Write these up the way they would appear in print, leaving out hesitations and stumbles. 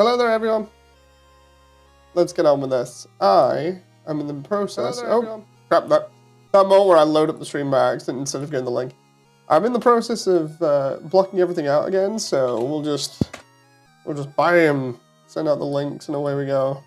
Hello there, everyone. Let's get on with this. I am in the process. Oh, crap! That moment where I load up the stream by accident instead of getting the link. I'm in the process of blocking everything out again, so we'll just bam, send out the links, and away we go.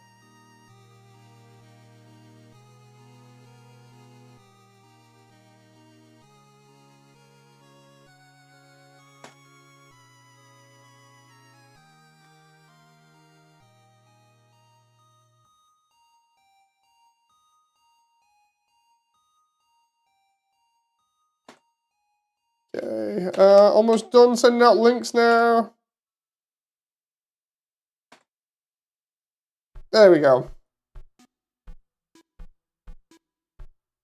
Okay, almost done sending out links now. There we go.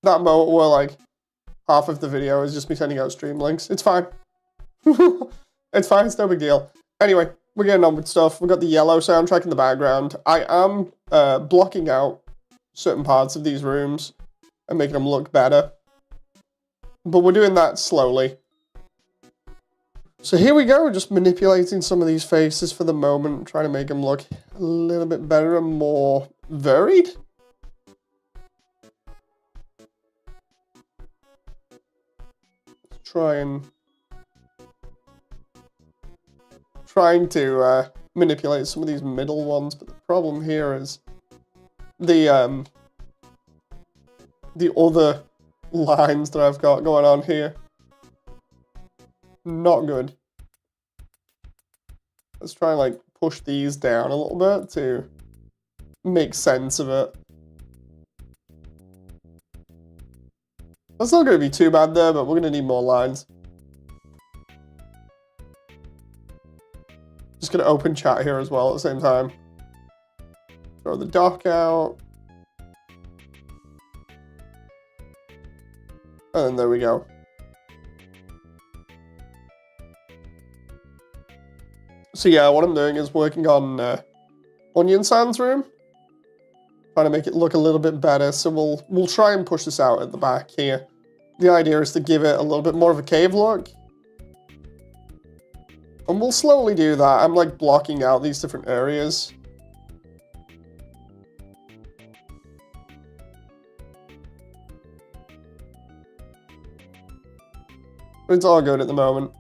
That moment where like half of the video is just me sending out stream links. It's fine. It's fine, it's no big deal. Anyway, we're getting on with stuff. We've got the yellow soundtrack in the background. I am blocking out certain parts of these rooms and making them look better. But we're doing that slowly. So here we go, just manipulating some of these faces for the moment, trying to make them look a little bit better and more varied. Trying to manipulate some of these middle ones, but the problem here is the other lines that I've got going on here. Not good. Let's try and like push these down a little bit to make sense of it. That's not going to be too bad there, but we're going to need more lines. Just going to open chat here as well at the same time. Throw the dock out. And there we go. So yeah, what I'm doing is working on Onion Sand's room. Trying to make it look a little bit better, so we'll try and push this out at the back here. The idea is to give it a little bit more of a cave look. And we'll slowly do that. I'm like blocking out these different areas. But it's all good at the moment.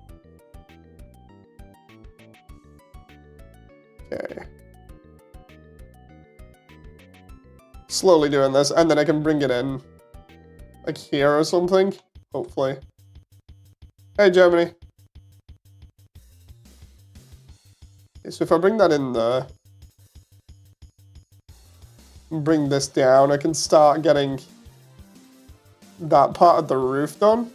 Okay. Slowly doing this, and then I can bring it in like here or something, hopefully. Hey, Germany. Okay, so if I bring that in there, and bring this down, I can start getting that part of the roof done.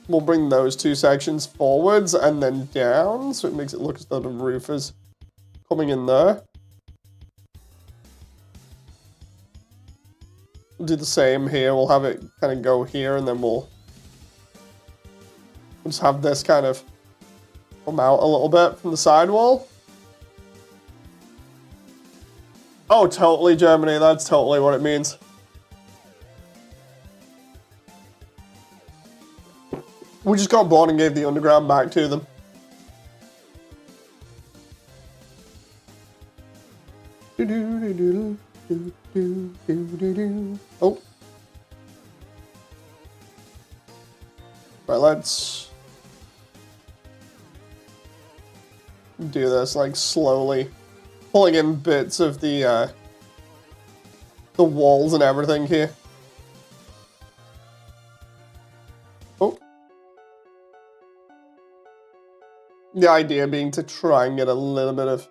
We'll bring those two sections forwards and then down, so it makes it look as though the roof is coming in there. We'll do the same here. We'll have it kind of go here, and then we'll just have this kind of come out a little bit from the sidewall. Oh, totally, Germany. That's totally what it means. We just got bored and gave the underground back to them. Oh. Right, let's do this like slowly, pulling in bits of the walls and everything here. Oh. The idea being to try and get a little bit of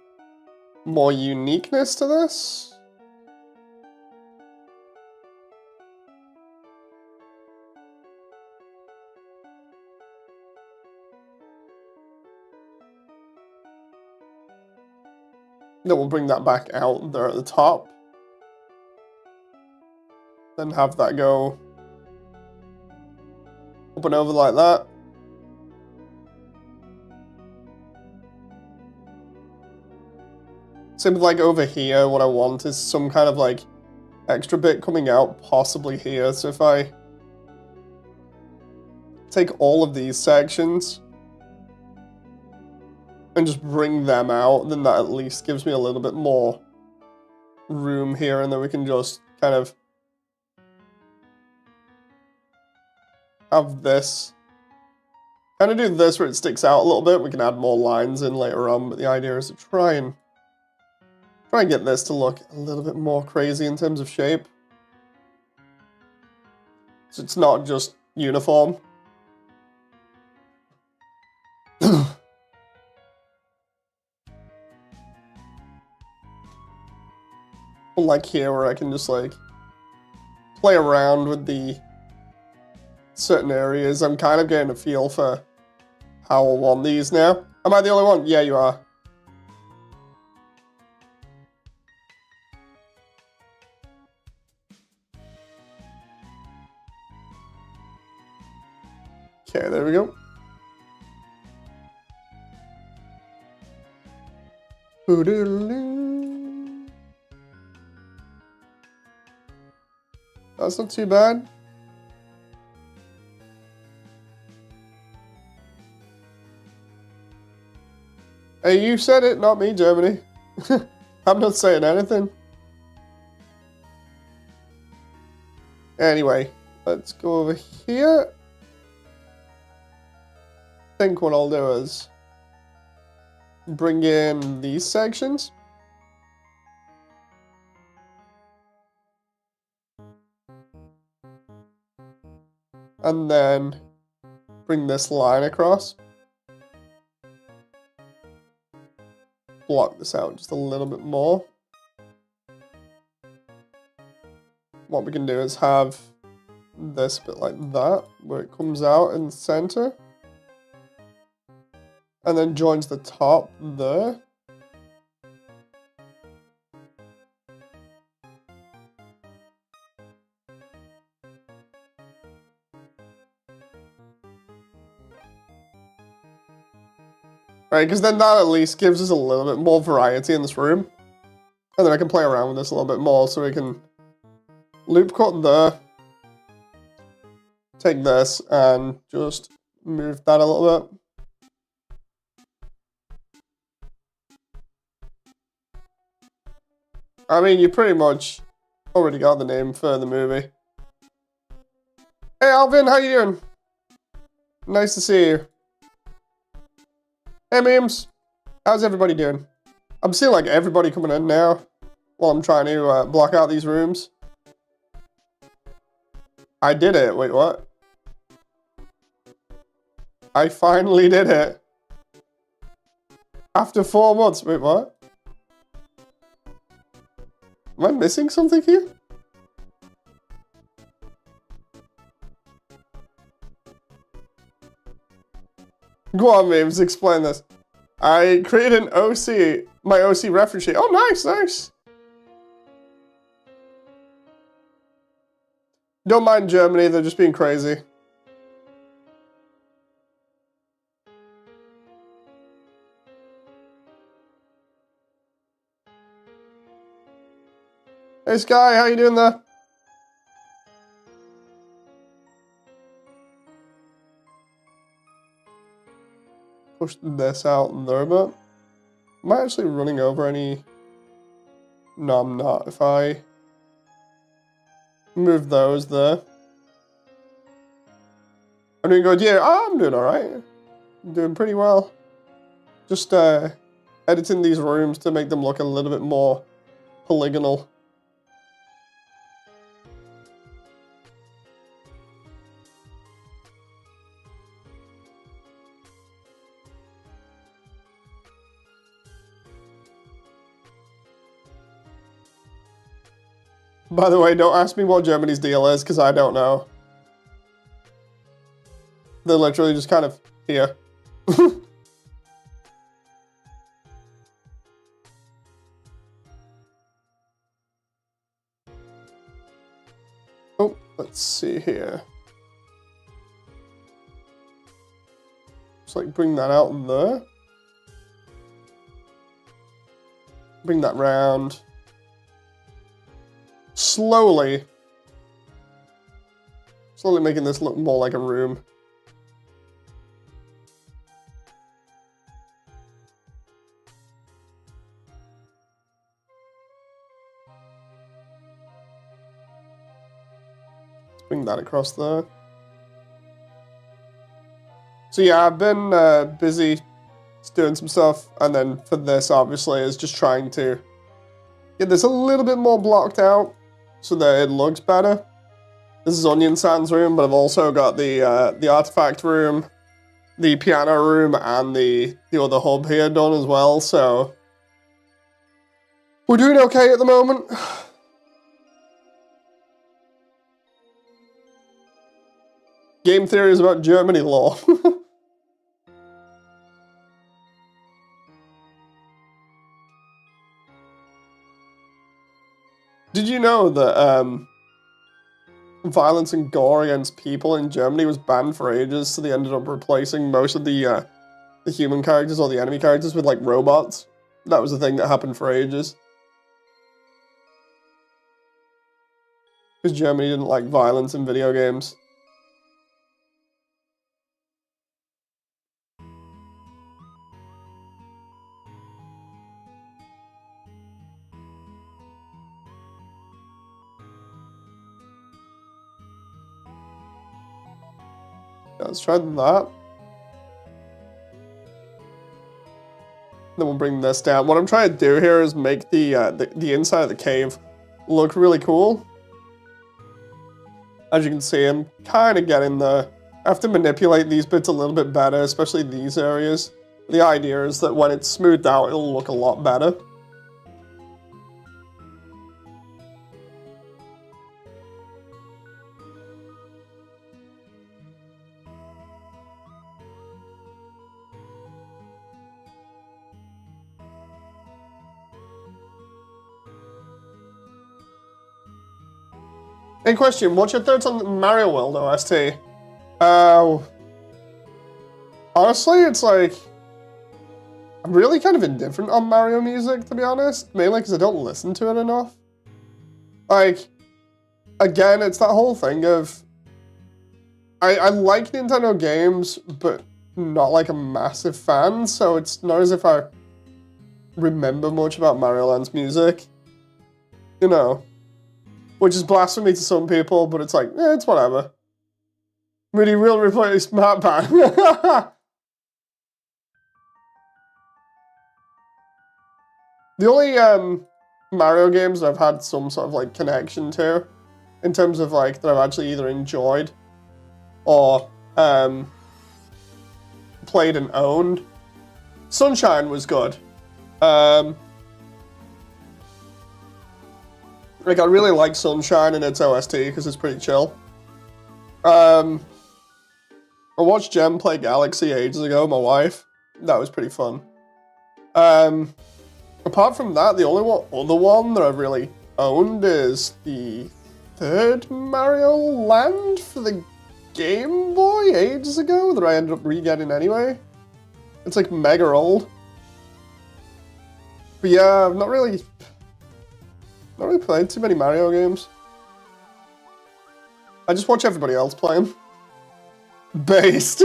more uniqueness to this. Then we'll bring that back out there at the top. Then have that go up and over like that. Same with like over here, what I want is some kind of like extra bit coming out, possibly here. So if I take all of these sections and just bring them out, then that at least gives me a little bit more room here, and then we can just kind of have this. Kind of do this where it sticks out a little bit. We can add more lines in later on, but the idea is to try and get this to look a little bit more crazy in terms of shape. So it's not just uniform. Like here, where I can just like play around with the certain areas. I'm kind of getting a feel for how I want these now. Am I the only one? Yeah, you are. Okay, there we go. That's not too bad. Hey, you said it, not me, Germany. I'm not saying anything. Anyway, let's go over here. I think what I'll do is bring in these sections. And then bring this line across. Block this out just a little bit more. What we can do is have this bit like that, where it comes out in the center. And then joins the top there. Right, because then that at least gives us a little bit more variety in this room. And then I can play around with this a little bit more, so we can loop cut there. Take this and just move that a little bit. I mean, you pretty much already got the name for the movie. Hey Alvin, how you doing? Nice to see you. Hey memes, how's everybody doing? I'm seeing like everybody coming in now while I'm trying to block out these rooms. I did it, wait what? I finally did it. After 4 months, wait what? Am I missing something here? Go on, memes, explain this. I created an OC, my OC reference sheet. Oh, nice, nice. Don't mind Germany, they're just being crazy. Hey Sky, how you doing there? Push this out there a bit. Am I actually running over any? No, I'm not. If I move those there. I'm doing good. Yeah, I'm doing alright. I'm doing pretty well. Just editing these rooms to make them look a little bit more polygonal. By the way, don't ask me what Germany's deal is, because I don't know. They're literally just kind of here. Oh, let's see here. Just like bring that out in there. Bring that round. Slowly making this look more like a room. bring that across there. So yeah, I've been busy doing some stuff, and then for this, obviously, is just trying to get this a little bit more blocked out so that it looks better. This is Onion Sand's room, but I've also got the artifact room, the piano room, and the other hub here done as well, so we're doing okay at the moment. Game theory is about Germany law. Did you know that violence and gore against people in Germany was banned for ages, so they ended up replacing most of the human characters or the enemy characters with like robots? That was the thing that happened for ages. Because Germany didn't like violence in video games. Let's try that. Then we'll bring this down. What I'm trying to do here is make the inside of the cave look really cool. As you can see, I'm kind of getting there. I have to manipulate these bits a little bit better, especially these areas. The idea is that when it's smoothed out, it'll look a lot better. Hey, question, what's your thoughts on the Mario World OST? Honestly, it's like, I'm really kind of indifferent on Mario music, to be honest. Mainly because I don't listen to it enough. Like, again, it's that whole thing of, I like Nintendo games, but not like a massive fan, so it's not as if I remember much about Mario Land's music. You know. Which is blasphemy to some people, but it's like, it's whatever. Really will replace Smart Band. The only Mario games that I've had some sort of like connection to, in terms of like that I've actually either enjoyed or played and owned, Sunshine was good. Like, I really like Sunshine and its OST because it's pretty chill. I watched Jem play Galaxy ages ago, my wife. That was pretty fun. Apart from that, the only other one that I've really owned is the third Mario Land for the Game Boy ages ago that I ended up re-getting anyway. It's like mega old. But yeah, I've not really played too many Mario games. I just watch everybody else play them. Based.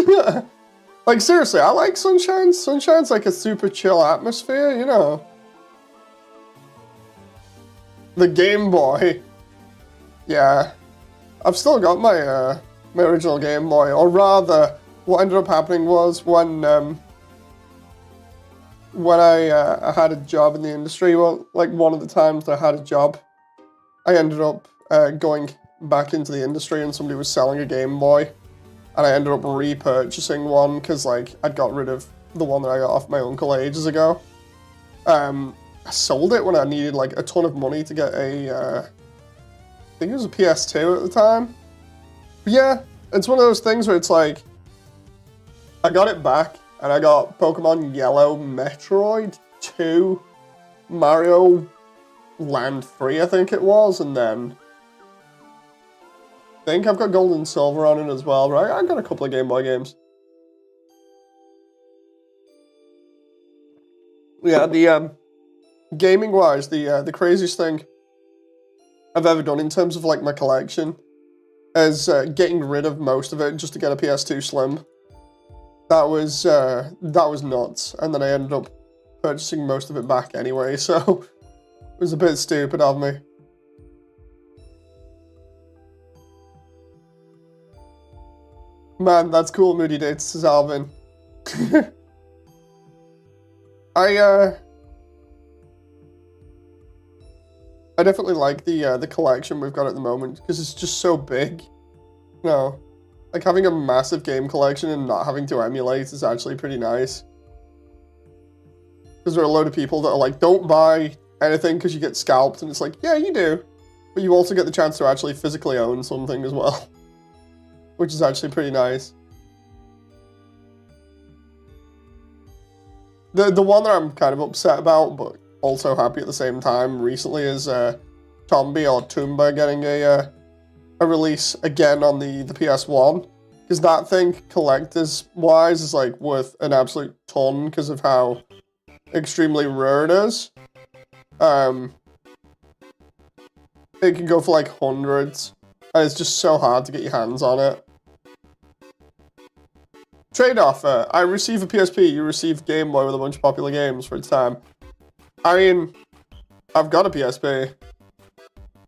Like, seriously, I like Sunshine. Sunshine's like a super chill atmosphere, you know. The Game Boy. Yeah. I've still got my my original Game Boy. Or rather, what ended up happening was when I had a job in the industry, well, like one of the times that I had a job, I ended up going back into the industry and somebody was selling a Game Boy, and I ended up repurchasing one because like I'd got rid of the one that I got off my uncle ages ago. I sold it when I needed like a ton of money to get I think it was a PS2 at the time. But yeah, it's one of those things where it's like, I got it back, and I got Pokemon Yellow, Metroid 2, Mario Land 3, I think it was, and then I think I've got Gold and Silver on it as well, right? I've got a couple of Game Boy games. Yeah, the gaming-wise, the craziest thing I've ever done in terms of like my collection is getting rid of most of it just to get a PS2 Slim. That was nuts, and then I ended up purchasing most of it back anyway, so it was a bit stupid of me. Man, that's cool, Moody Dates, says Alvin. I definitely like the collection we've got at the moment, because it's just so big. No. Like, having a massive game collection and not having to emulate is actually pretty nice. Because there are a load of people that are like, don't buy anything because you get scalped, and it's like, yeah, you do. But you also get the chance to actually physically own something as well. Which is actually pretty nice. The one that I'm kind of upset about, but also happy at the same time, recently is Tombi or Toomba getting a release again on the PS1. Because that thing, collectors-wise, is like worth an absolute ton because of how extremely rare it is. It can go for like hundreds, and it's just so hard to get your hands on it. Trade offer. I receive a PSP, you receive Game Boy with a bunch of popular games for its time. I mean, I've got a PSP.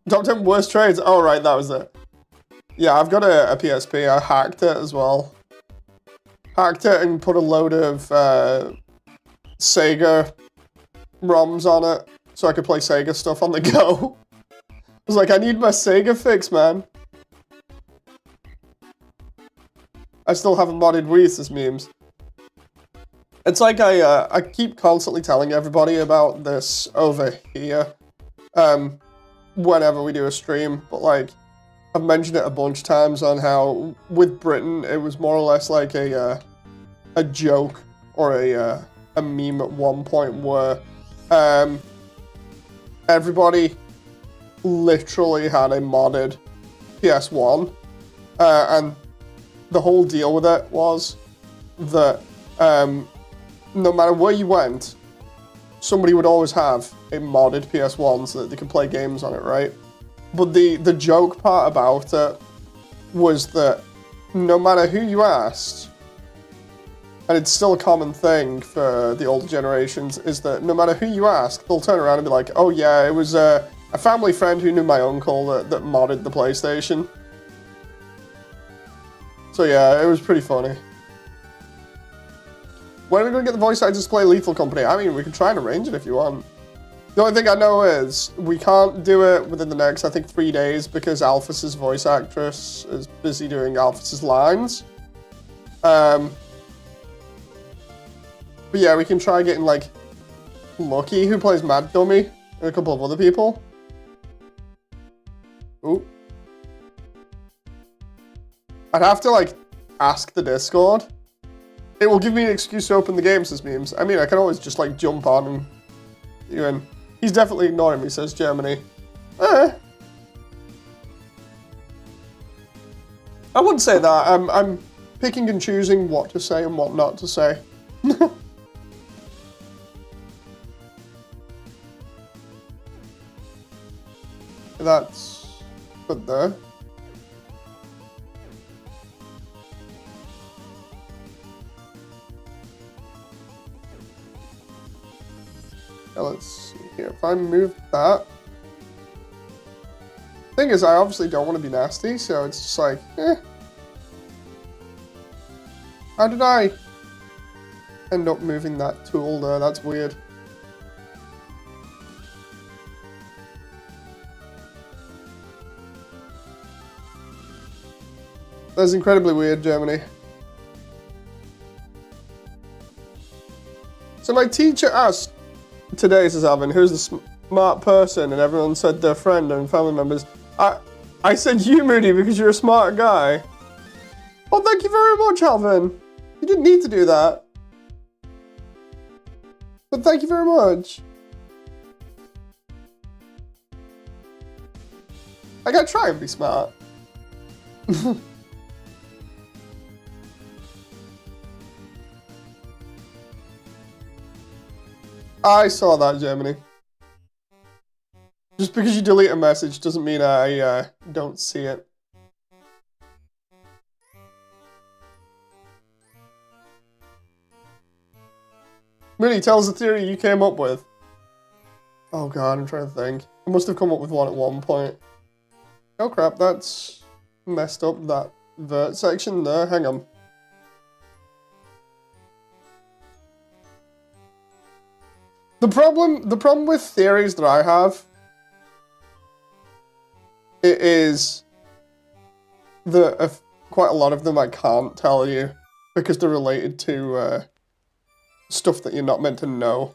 Top 10 worst trades. Oh, right, that was it. Yeah, I've got a PSP. I hacked it as well. Hacked it and put a load of Sega ROMs on it so I could play Sega stuff on the go. I was like, I need my Sega fix, man. I still haven't modded Wii, says memes. It's like I keep constantly telling everybody about this over here, whenever we do a stream, but like, I've mentioned it a bunch of times on how, with Britain, it was more or less like a joke, or a meme at one point where, everybody literally had a modded PS1, and the whole deal with it was that no matter where you went, somebody would always have a modded PS1 so that they could play games on it, right? But the joke part about it was that no matter who you asked, and it's still a common thing for the older generations, is that no matter who you ask, they'll turn around and be like, oh yeah, it was a family friend who knew my uncle that modded the PlayStation. So yeah, it was pretty funny. When are we going to get the voice actors to play Lethal Company? I mean, we can try and arrange it if you want. The only thing I know is we can't do it within the next, I think, 3 days because Alphys's voice actress is busy doing Alphys's lines. But yeah, we can try getting, like, Lucky, who plays Mad Dummy, and a couple of other people. Ooh. I'd have to, like, ask the Discord. It will give me an excuse to open the game, says memes. I mean, I can always just, like, jump on and you in. He's definitely ignoring me, says Germany. I wouldn't say that. I'm picking and choosing what to say and what not to say. That's good there. Now let's see here. If I move that. Thing is, I obviously don't want to be nasty, so it's just like, eh. How did I end up moving that tool there? That's weird. That's incredibly weird, Germany. So my teacher asked today, says Alvin, who's the smart person? And everyone said their friend and family members. I said you, Moody, because you're a smart guy. Oh, thank you very much, Alvin. You didn't need to do that. But thank you very much. I gotta try and be smart. I saw that, Germany. Just because you delete a message doesn't mean I don't see it. Moody, tell us a theory you came up with. Oh god, I'm trying to think. I must have come up with one at one point. Oh crap, that's messed up, that vert section there. Hang on. The problem with theories that I have is that quite a lot of them I can't tell you because they're related to stuff that you're not meant to know.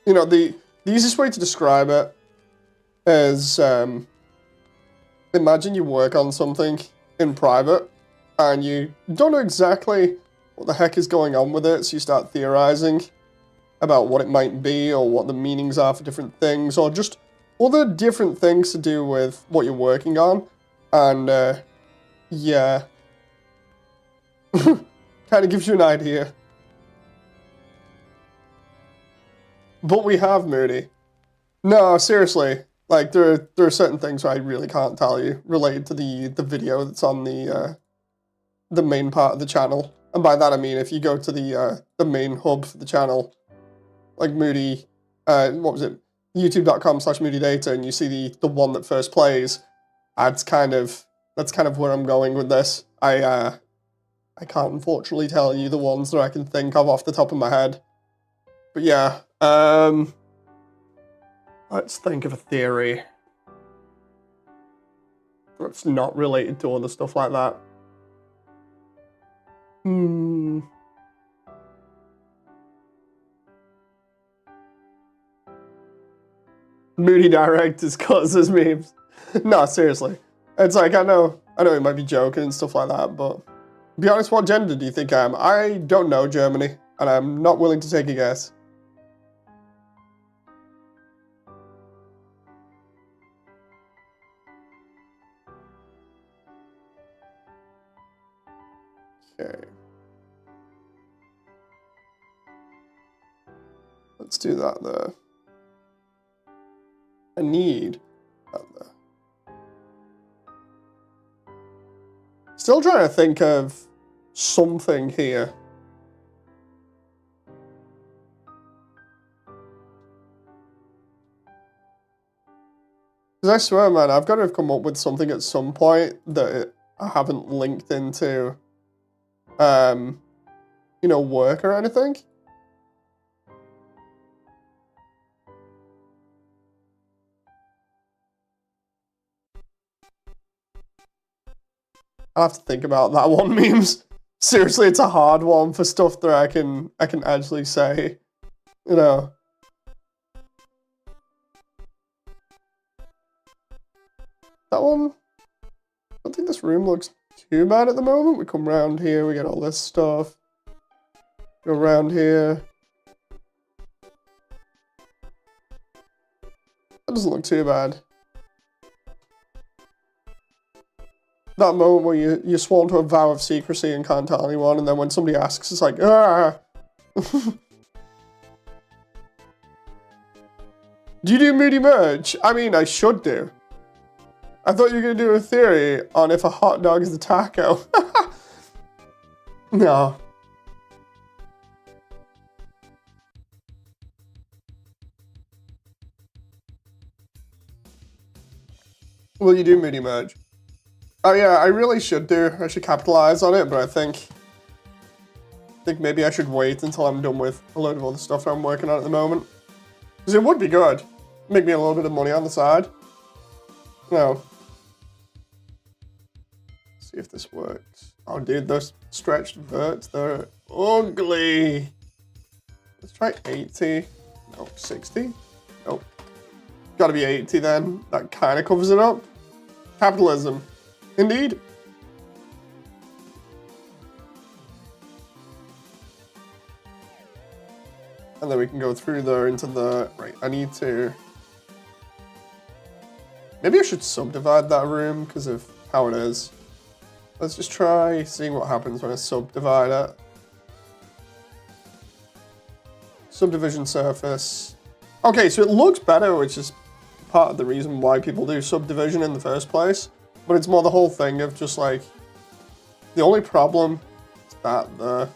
You know, the easiest way to describe it is imagine you work on something in private and you don't know exactly what the heck is going on with it, so you start theorizing about what it might be or what the meanings are for different things or just other different things to do with what you're working on. And yeah, kind of gives you an idea. But we have Moody. No, seriously, like there are certain things I really can't tell you related to the video that's on the main part of the channel. And by that I mean if you go to the main hub for the channel, like Moody, what was it? YouTube.com/MoodyData, and you see the one that first plays. That's kind of where I'm going with this. I can't unfortunately tell you the ones that I can think of off the top of my head. But yeah, let's think of a theory that's not related to other stuff like that. Moody directors causes memes. No, seriously. It's like, I know it might be joking and stuff like that, but be honest, what gender do you think I am? I don't know, Germany, and I'm not willing to take a guess. Okay. Let's do that there. I need that there. Still trying to think of something here. Because I swear, man, I've got to have come up with something at some point that I haven't linked into, you know, work or anything. I'll have to think about that one, memes. Seriously, it's a hard one for stuff that I can actually say, you know. That one, I don't think this room looks too bad at the moment. We come around here, we get all this stuff. Go around here. That doesn't look too bad. That moment where you're sworn to a vow of secrecy and can't tell anyone, and then when somebody asks, it's like, ah. Do you do Moody merch? I mean, I should do. I thought you were going to do a theory on if a hot dog is a taco. No. Will you do Moody merch? Oh yeah, I really should do. I should capitalize on it, but I think maybe I should wait until I'm done with a load of other stuff that I'm working on at the moment. Because it would be good. Make me a little bit of money on the side. No. See if this works. Oh dude, those stretched verts, they're ugly. Let's try 80. No, 60? Nope. Gotta be 80 then. That kind of covers it up. Capitalism. Indeed. And then we can go through there into the... Right, I need to... Maybe I should subdivide that room because of how it is. Let's just try seeing what happens when I subdivide it. Subdivision surface. Okay, so it looks better, which is part of the reason why people do subdivision in the first place. But it's more the whole thing of just like, the only problem is that there.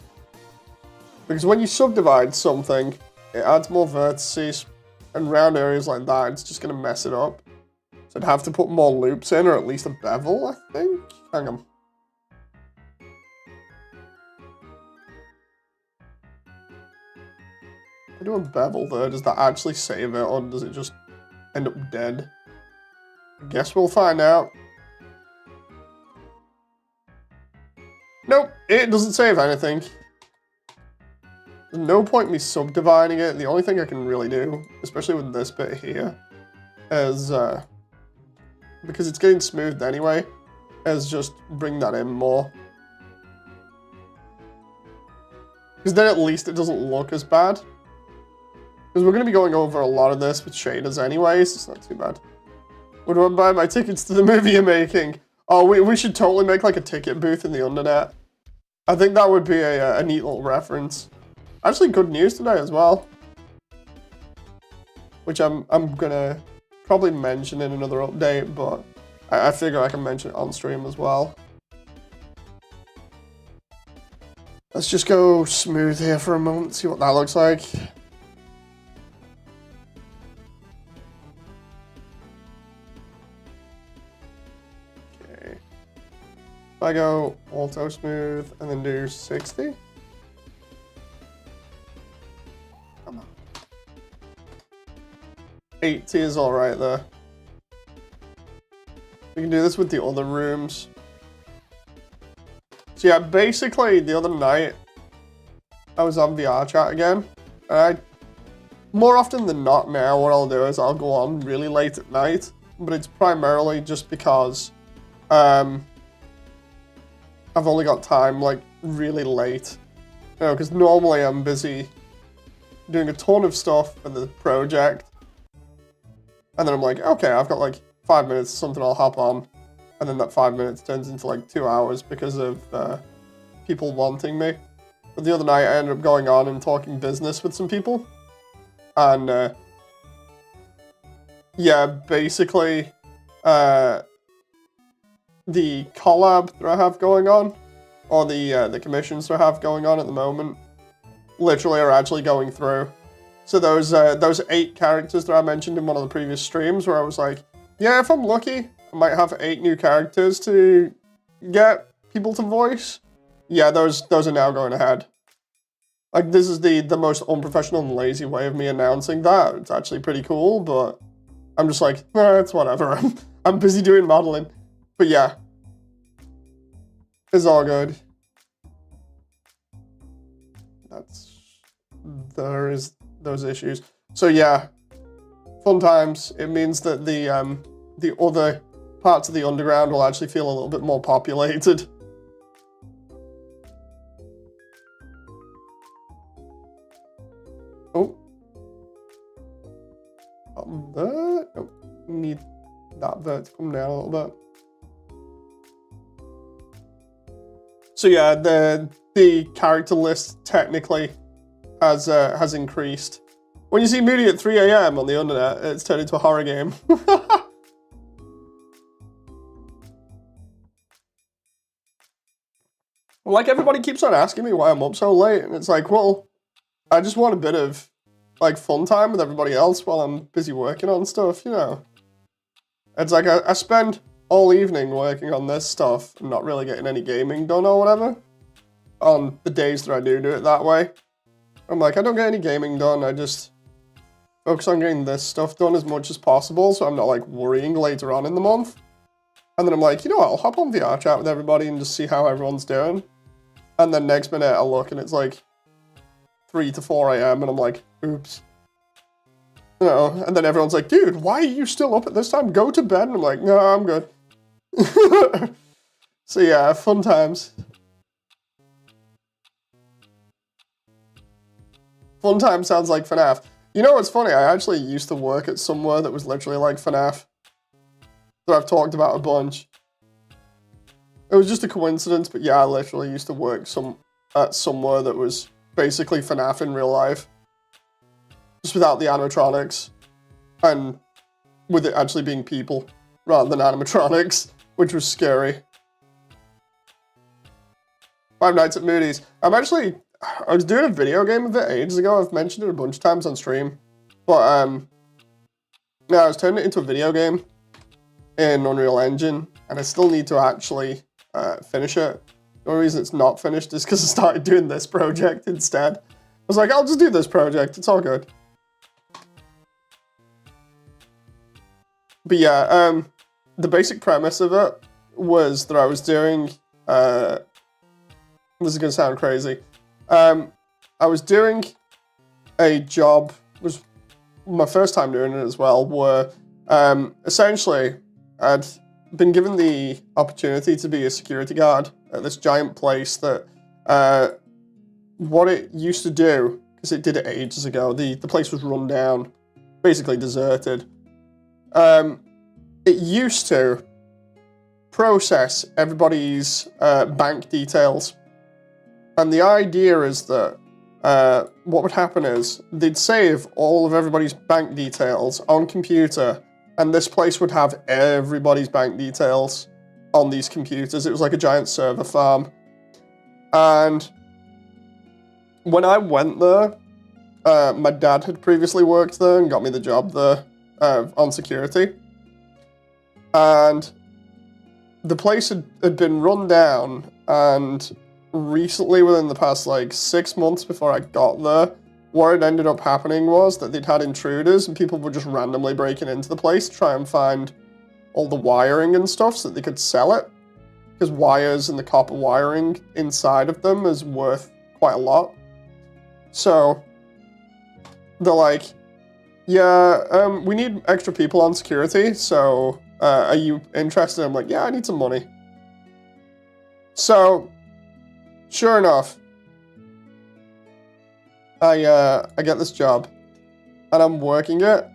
Because when you subdivide something, it adds more vertices, and round areas like that, it's just going to mess it up. So I'd have to put more loops in, or at least a bevel, I think. Hang on. I do a bevel there, does that actually save it, or does it just end up dead? I guess we'll find out. Nope, it doesn't save anything. There's no point in me subdividing it. The only thing I can really do, especially with this bit here, is, because it's getting smoothed anyway, is just bring that in more. Because then at least it doesn't look as bad. Because we're going to be going over a lot of this with shaders anyways, so it's not too bad. Would I buy my tickets to the movie you're making? Oh, we should totally make like a ticket booth in the Undernet. I think that would be a neat little reference. Actually, good news today as well. Which I'm gonna probably mention in another update, but I figure I can mention it on stream as well. Let's just go smooth here for a moment, see what that looks like. Okay. If I go auto smooth and then do 60. Come on. 80 is alright there. We can do this with the other rooms. So yeah, basically the other night I was on VR chat again, and more often than not now what I'll do is I'll go on really late at night, but it's primarily just because I've only got time like really late, you know, because normally I'm busy doing a ton of stuff for the project, and then I'm like, okay, I've got like 5 minutes, something I'll hop on. And then that 5 minutes turns into like 2 hours because of people wanting me. But the other night I ended up going on and talking business with some people. And yeah, basically the collab that I have going on, or the commissions that I have going on at the moment, literally are actually going through. So those 8 characters that I mentioned in one of the previous streams where I was like, yeah, if I'm lucky, I might have 8 new characters to get people to voice. Yeah, those are now going ahead. Like, this is the most unprofessional and lazy way of me announcing that. It's actually pretty cool, but I'm just like, it's whatever. I'm busy doing modeling. But yeah, it's all good. There is those issues. So yeah, fun times. It means that the other parts of the underground will actually feel a little bit more populated. Oh. On there. Oh, need that vert to come down a little bit. So yeah, the character list technically has increased. When you see Moody at 3 AM on the Undernet, it's turned into a horror game. Like, everybody keeps on asking me why I'm up so late, and it's like, well, I just want a bit of, like, fun time with everybody else while I'm busy working on stuff, you know? It's like, I spend all evening working on this stuff and not really getting any gaming done or whatever, on the days that I do it that way. I'm like, I don't get any gaming done, I just focus on getting this stuff done as much as possible, so I'm not, like, worrying later on in the month. And then I'm like, you know what, I'll hop on VR chat with everybody and just see how everyone's doing. And then next minute I look and it's like 3 to 4 AM and I'm like, oops. You know, and then everyone's like, dude, why are you still up at this time? Go to bed. And I'm like, no, I'm good. So yeah, fun times. Fun time sounds like FNAF. You know what's funny? I actually used to work at somewhere that was literally like FNAF. That I've talked about a bunch. It was just a coincidence, but yeah, I literally used to work at somewhere that was basically FNAF in real life. Just without the animatronics. And with it actually being people rather than animatronics, which was scary. 5 Nights at Moody's. I was doing a video game of it ages ago. I've mentioned it a bunch of times on stream. But, yeah, I was turning it into a video game in Unreal Engine, and I still need to actually finish it. The only reason it's not finished is because I started doing this project instead. was like, I'll just do this project. It's all good. But yeah, the basic premise of it was that I was doing, this is going to sound crazy. I was doing a job, it was my first time doing it as well, where essentially I'd been given the opportunity to be a security guard at this giant place that what it used to do, because it did it ages ago, the place was run down, basically deserted. It used to process everybody's bank details. And the idea is that what would happen is they'd save all of everybody's bank details on computer, and this place would have everybody's bank details on these computers. It was like a giant server farm. And when I went there, my dad had previously worked there and got me the job there on security. And the place had been run down, and recently, within the past like 6 months before I got there, what had ended up happening was that they'd had intruders and people were just randomly breaking into the place to try and find all the wiring and stuff so that they could sell it. Because wires and the copper wiring inside of them is worth quite a lot. So they're like, yeah, we need extra people on security, so are you interested? I'm like, yeah, I need some money. So sure enough, I get this job, and I'm working it,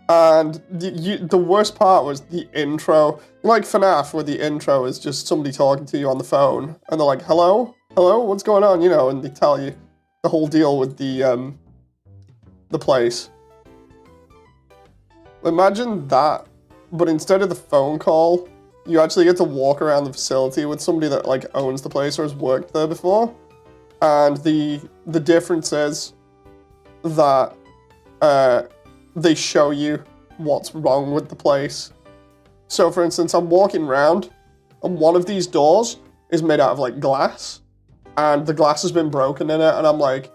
and the worst part was the intro. Like FNAF, where the intro is just somebody talking to you on the phone, and they're like, hello, what's going on, you know, and they tell you the whole deal with the place. Imagine that, but instead of the phone call, you actually get to walk around the facility with somebody that like owns the place or has worked there before. And the difference is that they show you what's wrong with the place. So for instance, I'm walking around and one of these doors is made out of like glass, and the glass has been broken in it, and I'm like,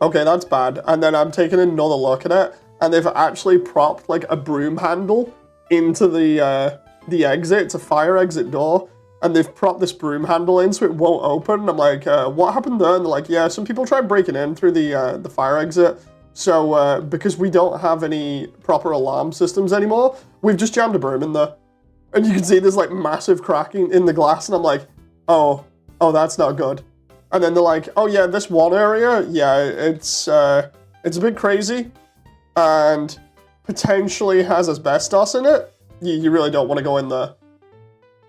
okay, that's bad. And then I'm taking another look at it, and they've actually propped like a broom handle into the exit. It's a fire exit door, and they've propped this broom handle in so it won't open. And I'm like, what happened there? And they're like, yeah, some people tried breaking in through the fire exit. So because we don't have any proper alarm systems anymore, we've just jammed a broom in there. And you can see there's like massive cracking in the glass, and I'm like, oh, that's not good. And then they're like, oh yeah, this one area, yeah, it's a bit crazy, and potentially has asbestos in it. You really don't want to go in there.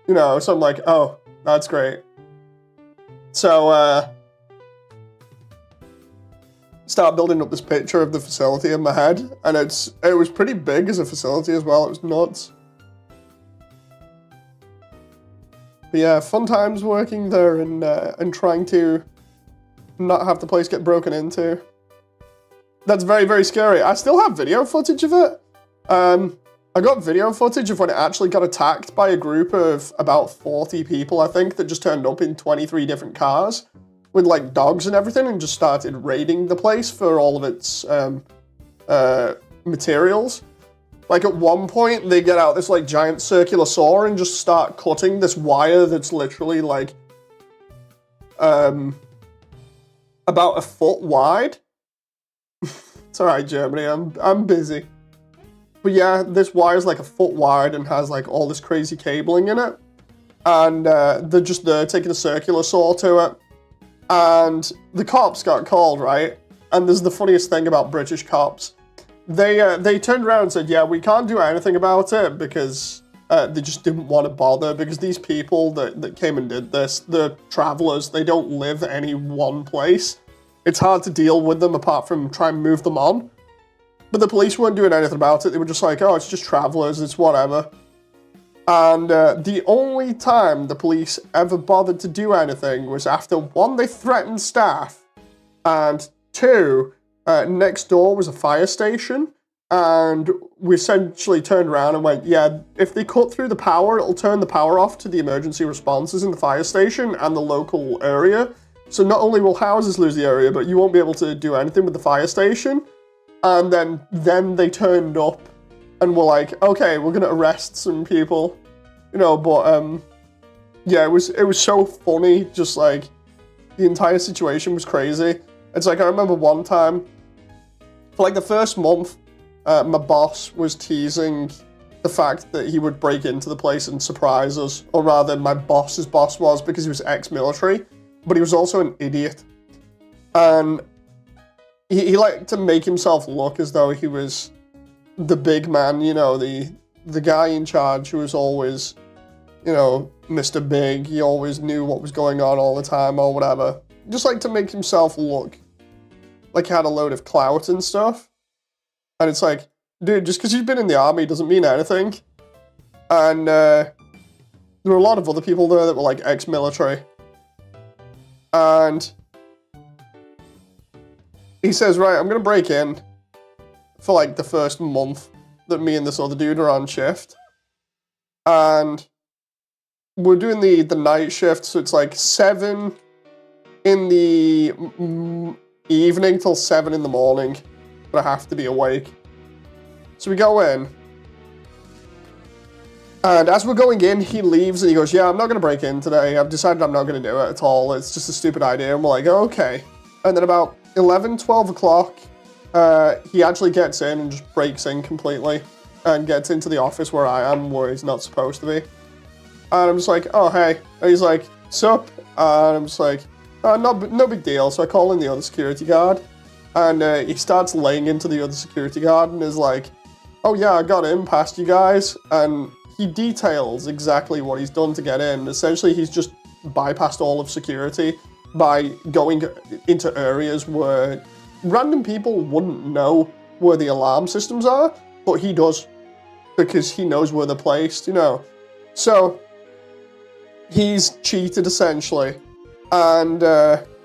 You know, so I'm like, oh, that's great. So, start building up this picture of the facility in my head, and it was pretty big as a facility as well. It was nuts. But yeah, fun times working there and trying to not have the place get broken into. That's very, very scary. I still have video footage of it. I got video footage of when it actually got attacked by a group of about 40 people, I think, that just turned up in 23 different cars with like dogs and everything and just started raiding the place for all of its materials. Like at one point, they get out this like giant circular saw and just start cutting this wire that's literally like about a foot wide. It's alright, Germany, I'm busy. But yeah, this wire's like a foot wide and has like all this crazy cabling in it. And they're just there taking a circular saw to it. And the cops got called, right? And there's the funniest thing about British cops. They turned around and said, yeah, we can't do anything about it because they just didn't want to bother, because these people that came and did this, the travelers, they don't live any one place. It's hard to deal with them apart from try and move them on. But the police weren't doing anything about it. They were just like, oh, it's just travelers, it's whatever. And the only time the police ever bothered to do anything was after, one, they threatened staff, and two, next door was a fire station, and we essentially turned around and went, yeah, if they cut through the power, it'll turn the power off to the emergency responses in the fire station and the local area. So not only will houses lose the area, but you won't be able to do anything with the fire station. And then they turned up and were like, okay, we're gonna arrest some people, you know. But yeah, it was so funny. Just like the entire situation was crazy. It's like I remember one time for like the first month, my boss was teasing the fact that he would break into the place and surprise us, or rather, my boss's boss was, because he was ex-military, but he was also an idiot, and he liked to make himself look as though he was the big man, you know, the guy in charge who was always, you know, Mr. Big. He always knew what was going on all the time or whatever. Just like to make himself look like he had a load of clout and stuff. And it's like, dude, just because you've been in the army doesn't mean anything. And there were a lot of other people there that were like ex-military. And he says, right, I'm going to break in for like the first month that me and this other dude are on shift. And we're doing the night shift, so it's like 7 in the evening till 7 in the morning. But I have to be awake. So we go in. And as we're going in, he leaves and he goes, yeah, I'm not going to break in today. I've decided I'm not going to do it at all. It's just a stupid idea. And we're like, okay. And then about 11, 12 o'clock, he actually gets in and just breaks in completely and gets into the office where I am, where he's not supposed to be. And I'm just like, oh, hey. And he's like, sup? And I'm just like, oh, no big deal. So I call in the other security guard. And he starts laying into the other security guard and is like, oh yeah, I got in past you guys. And he details exactly what he's done to get in. Essentially, he's just bypassed all of security by going into areas where random people wouldn't know where the alarm systems are, but he does, because he knows where they're placed, you know. So he's cheated, essentially. And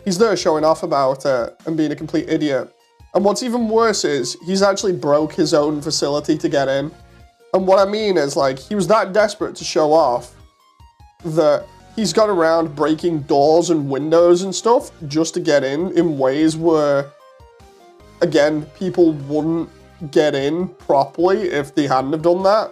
he's there showing off about it and being a complete idiot. And what's even worse is he's actually broke his own facility to get in. And what I mean is, like, he was that desperate to show off that he's gone around breaking doors and windows and stuff just to get in ways where, again, people wouldn't get in properly if they hadn't have done that.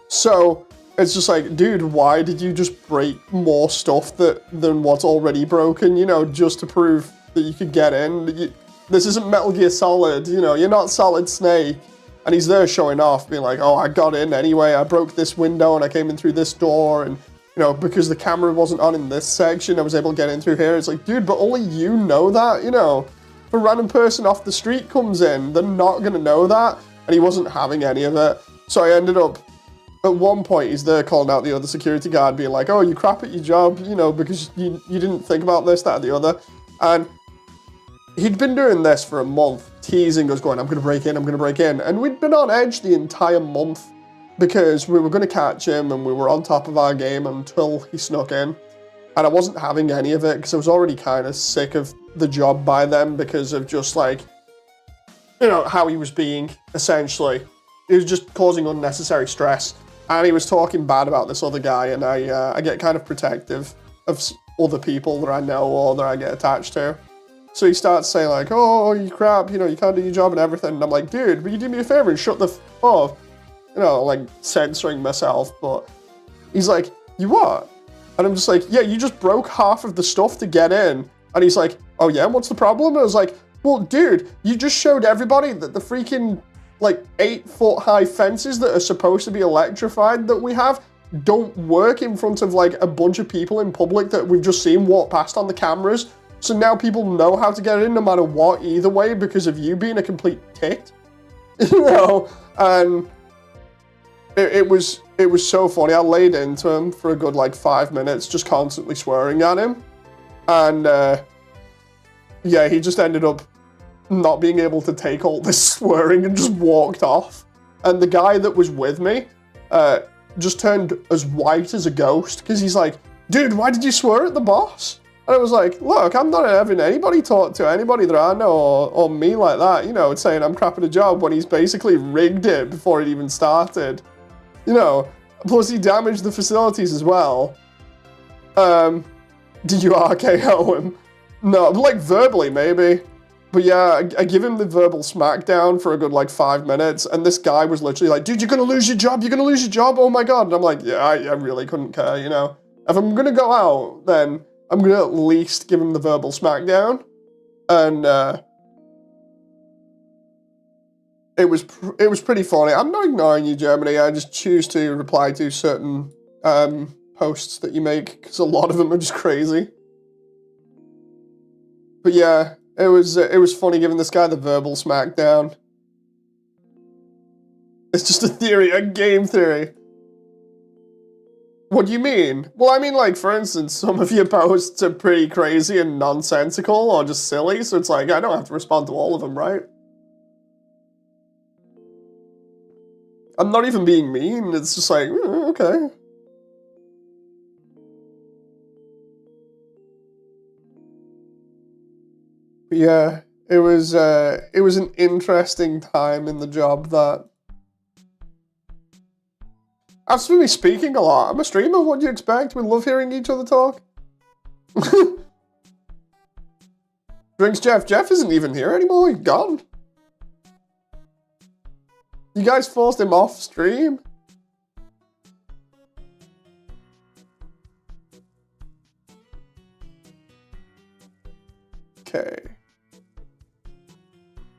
So it's just like, dude, why did you just break more stuff than what's already broken, you know, just to prove that you could get in? This isn't Metal Gear Solid, you know, you're not Solid Snake. And he's there showing off, being like, oh, I got in anyway, I broke this window and I came in through this door, and, you know, because the camera wasn't on in this section, I was able to get in through here. It's like, dude, but only you know that, you know. If a random person off the street comes in, they're not going to know that, and he wasn't having any of it. So I ended up, at one point, he's there calling out the other security guard, being like, oh, you crap at your job, you know, because you didn't think about this, that, or the other. And he'd been doing this for a month, teasing us, going, I'm going to break in, I'm going to break in. And we'd been on edge the entire month because we were going to catch him and we were on top of our game until he snuck in. And I wasn't having any of it because I was already kind of sick of the job by then because of just like, you know, how he was being, essentially. He was just causing unnecessary stress. And he was talking bad about this other guy, and I get kind of protective of other people that I know or that I get attached to. So he starts saying like, oh, you crap, you know, you can't do your job and everything. And I'm like, dude, will you do me a favor and shut the f off? You know, like censoring myself. But he's like, you what? And I'm just like, yeah, you just broke half of the stuff to get in. And he's like, oh yeah, what's the problem? And I was like, well, dude, you just showed everybody that the freaking like 8-foot high fences that are supposed to be electrified that we have don't work in front of like a bunch of people in public that we've just seen walk past on the cameras. So now people know how to get in no matter what, either way, because of you being a complete tit. You know? And it was so funny. I laid into him for a good like 5 minutes, just constantly swearing at him. And yeah, he just ended up not being able to take all this swearing and just walked off. And the guy that was with me just turned as white as a ghost because he's like, dude, why did you swear at the boss? And I was like, look, I'm not having anybody talk to anybody that I know or me like that, you know, saying I'm crap at a job when he's basically rigged it before it even started. You know, plus he damaged the facilities as well. Did you RKO him? No, like verbally maybe. But yeah, I give him the verbal smackdown for a good like 5 minutes, and this guy was literally like, dude, you're gonna lose your job, you're gonna lose your job, oh my god. And I'm like, yeah, I really couldn't care, you know. If I'm gonna go out, then I'm gonna at least give him the verbal smackdown. And it was pretty funny. I'm not ignoring you, Germany. I just choose to reply to certain posts that you make, because a lot of them are just crazy. But yeah, it was funny giving this guy the verbal smackdown. It's just a theory, a game theory. What do you mean? Well, I mean, like, for instance, some of your posts are pretty crazy and nonsensical or just silly, so it's like, I don't have to respond to all of them, right? I'm not even being mean, it's just like, okay. But yeah, it was an interesting time in the job that I'm supposed to be speaking a lot. I'm a streamer, what do you expect? We love hearing each other talk. Drinks Jeff. Jeff isn't even here anymore, he's gone. You guys forced him off stream? Okay.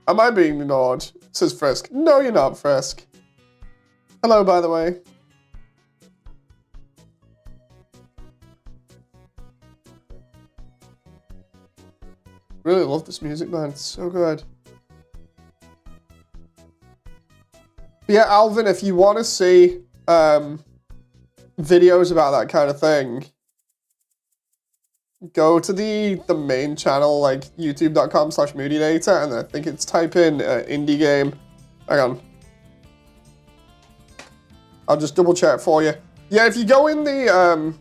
Am I being ignored? Says Frisk. No, you're not, Frisk. Hello, by the way. Really love this music, man. It's so good. But yeah, Alvin, if you want to see videos about that kind of thing, go to the main channel, like youtube.com/moodydata, and I think it's type in indie game. Hang on. I'll just double check for you. Yeah, if you go in the,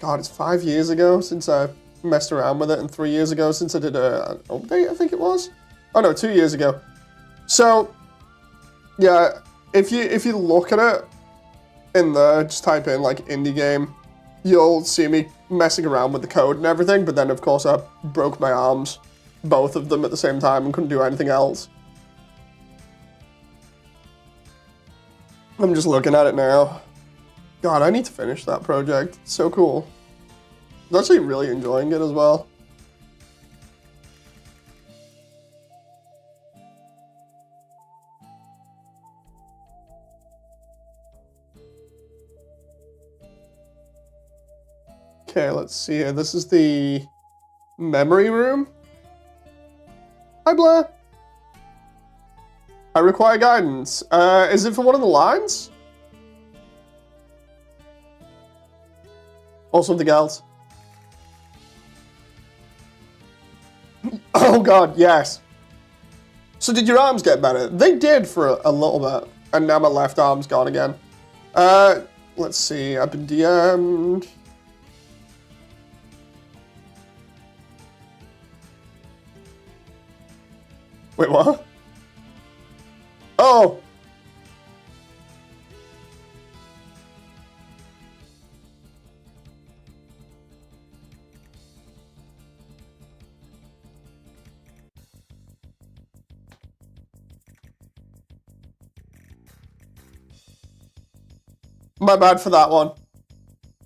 God, it's 5 years ago since I messed around with it, and 3 years ago since I did an update, I think it was. Oh no, 2 years ago. So, yeah, if you look at it in there, just type in like indie game, you'll see me messing around with the code and everything, but then of course I broke my arms, both of them at the same time, and couldn't do anything else. I'm just looking at it now. God, I need to finish that project. It's so cool. I'm actually really enjoying it as well. Okay, let's see here. This is the memory room. Hi, Blair. I require guidance. Is it for one of the lines? Or something else? Oh god, yes. So did your arms get better? They did for a little bit. And now my left arm's gone again. Let's see. I've been DM'd. Wait, what? Oh! My bad for that one.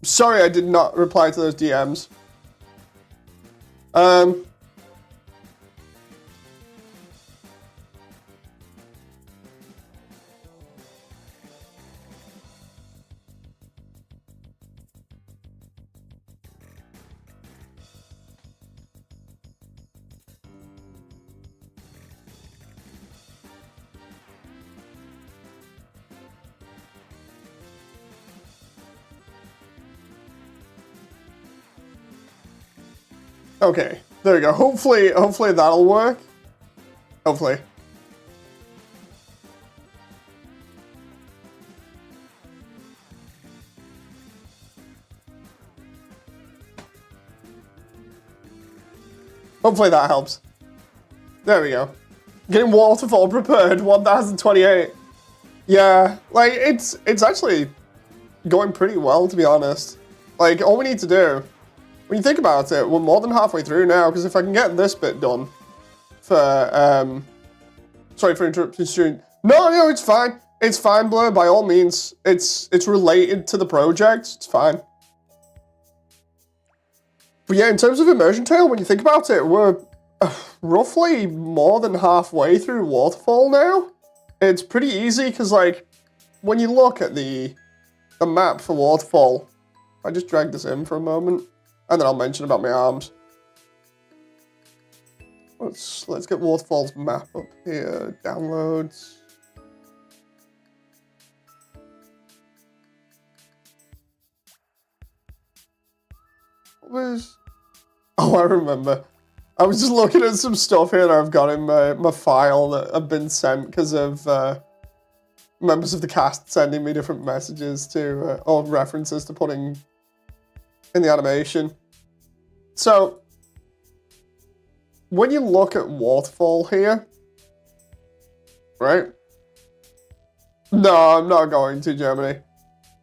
Sorry I did not reply to those DMs. Okay, there we go. Hopefully that'll work. Hopefully. Hopefully that helps. There we go. Getting Waterfall prepared, 1028. Yeah, like, it's actually going pretty well, to be honest. Like, all we need to do When you think about it, we're more than halfway through now, because if I can get this bit done for, sorry for interrupting. No, it's fine. It's fine, Blur, by all means. It's related to the project. It's fine. But yeah, in terms of Immersiontale, when you think about it, we're roughly more than halfway through Waterfall now. It's pretty easy, because, like, when you look at the map for Waterfall, I just drag this in for a moment, and then I'll mention about my arms. Let's get Waterfall's map up here. Downloads. What was... Oh, I remember. I was just looking at some stuff here that I've got in my file that have been sent because of members of the cast sending me different messages to, or references to putting in the animation. So, when you look at Waterfall here, right? No, I'm not going to Germany.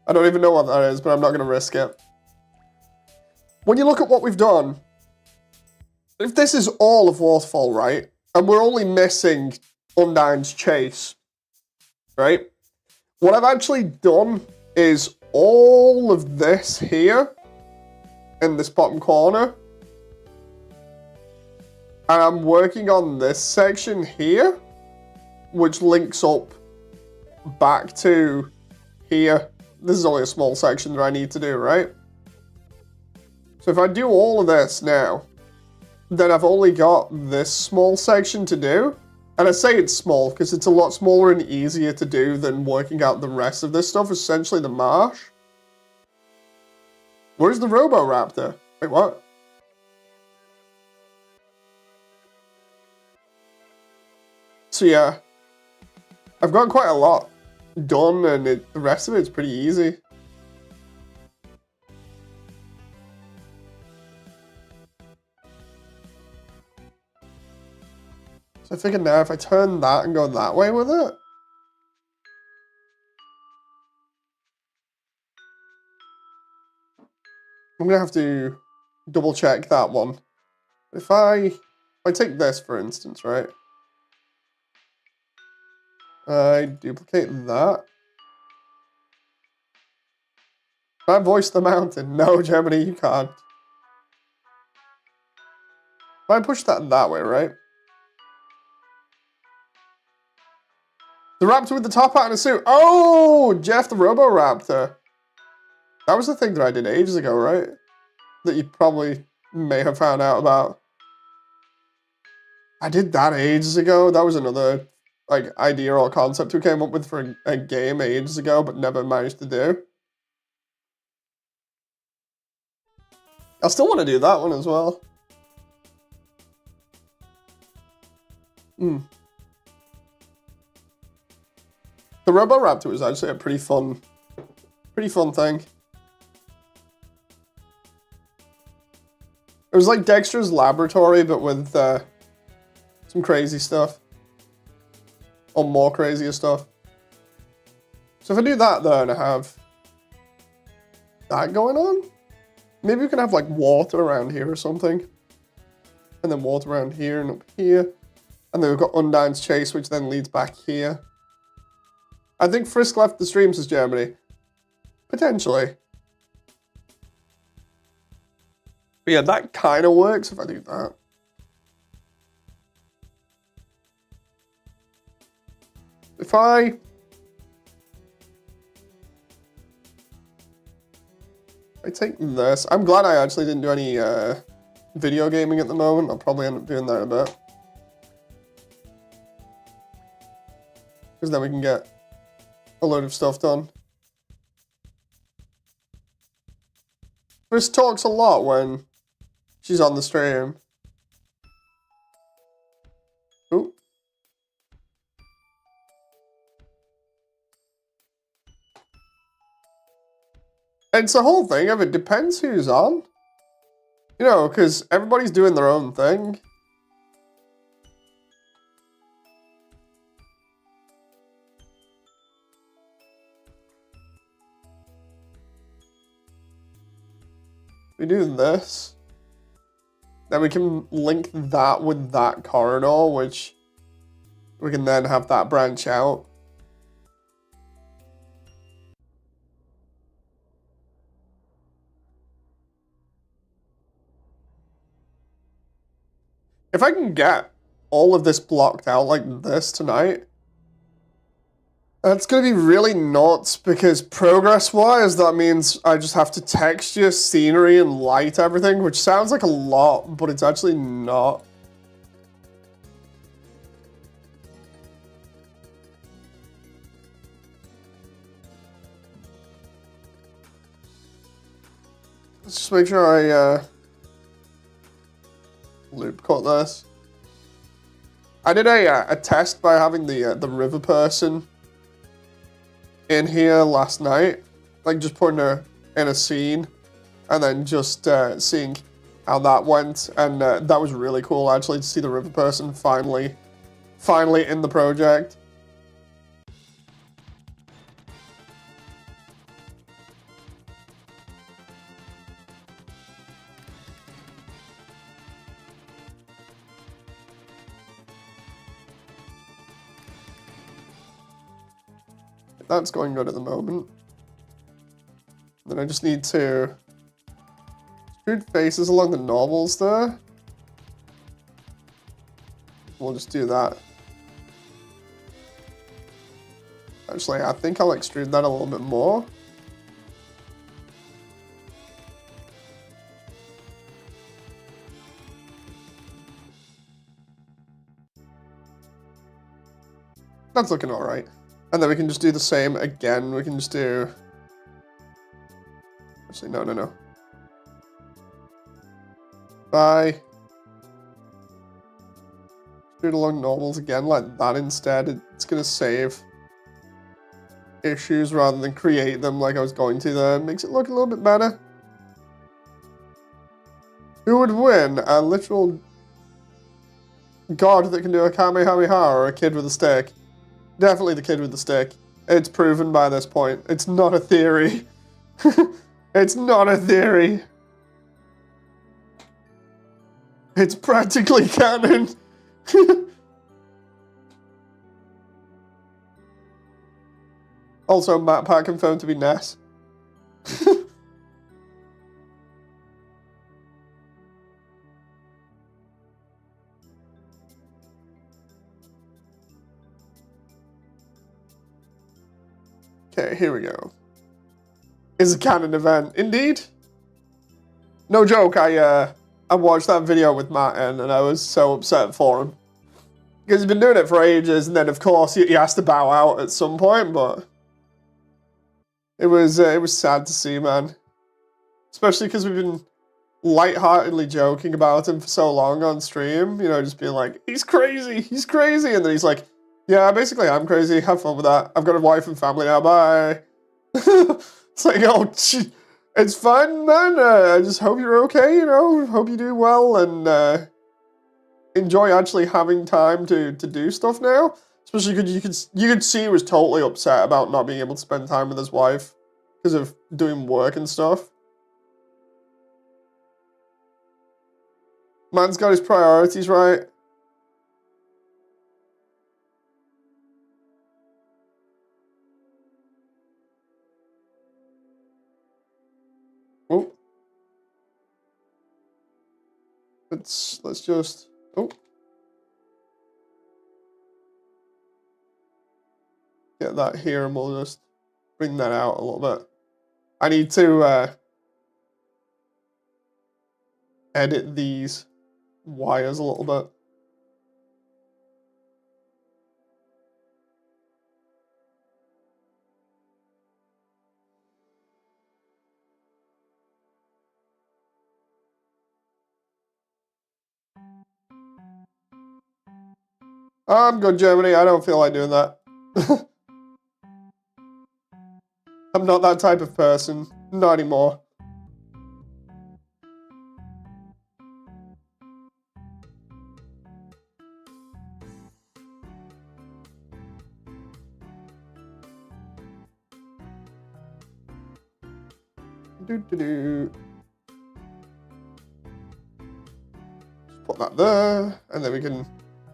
I don't even know what that is, but I'm not going to risk it. When you look at what we've done, if this is all of Waterfall, right, and we're only missing Undyne's Chase, right? What I've actually done is all of this here in this bottom corner, and I'm working on this section here, which links up back to here. This is only a small section that I need to do, right? So if I do all of this now, then I've only got this small section to do. And I say it's small because it's a lot smaller and easier to do than working out the rest of this stuff, essentially the marsh. Where's the Roboraptor? Wait, what? So yeah, I've got quite a lot done, and the rest of it's pretty easy. So I figured now if I turn that and go that way with it, I'm gonna have to double check that one. If I take this for instance, right? I duplicate that. Can I voice the mountain? No, Germany, you can't. If I push that way, right? The raptor with the top hat and a suit. Oh, Jeff the Roboraptor. That was the thing that I did ages ago, right? That you probably may have found out about. I did that ages ago. That was another like idea or concept we came up with for a game ages ago, but never managed to do. I still want to do that one as well. The Roboraptor was actually a pretty fun thing. It was like Dexter's Laboratory, but with some crazy stuff. Or more crazier stuff. So if I do that though, and I have that going on, maybe we can have like water around here or something. And then water around here and up here. And then we've got Undyne's Chase, which then leads back here. I think Frisk left the stream, says Germany. Potentially. But yeah, that kind of works if I do that. If I take this, I'm glad I actually didn't do any video gaming at the moment. I'll probably end up doing that in a bit. Because then we can get a load of stuff done. Chris talks a lot when she's on the stream. Ooh. It's the whole thing of it depends who's on. You know, because everybody's doing their own thing. We do this. Then we can link that with that corridor, which we can then have that branch out. If I can get all of this blocked out like this tonight, that's going to be really nuts, because progress-wise, that means I just have to texture, scenery, and light everything, which sounds like a lot, but it's actually not. Let's just make sure I loop cut this. I did a test by having the river person in here last night, like just putting her in a scene and then just seeing how that went, and that was really cool actually to see the river person finally in the project. That's going good at the moment. Then I just need to extrude faces along the novels there. We'll just do that. Actually, I think I'll extrude that a little bit more. That's looking all right. And then we can just do the same again. We can just do... Actually, no. Bye. Do it along normals again, like that instead. It's going to save issues rather than create them like I was going to there. It makes it look a little bit better. Who would win? A literal god that can do a Kamehameha or a kid with a stick? Definitely the kid with the stick. It's proven by this point. It's not a theory. It's not a theory. It's practically canon. Also, map pack confirmed to be Ness. Okay, here we go. Is a canon event. Indeed. No joke, I watched that video with Martin and I was so upset for him. Because he's been doing it for ages, and then of course he has to bow out at some point, but it was sad to see, man. Especially because we've been lightheartedly joking about him for so long on stream, you know, just being like, he's crazy, and then he's like, yeah, basically I'm crazy, have fun with that, I've got a wife and family now, bye. It's like, oh, it's fun, man, I just hope you're okay, you know, hope you do well, and enjoy actually having time to do stuff now. Especially because you could see he was totally upset about not being able to spend time with his wife because of doing work and stuff. Man's got his priorities right. Oh. Let's just... Oh. Get that here and we'll just bring that out a little bit. I need to edit these wires a little bit. I'm good, Germany. I don't feel like doing that. I'm not that type of person. Not anymore. Do. that there, and then we can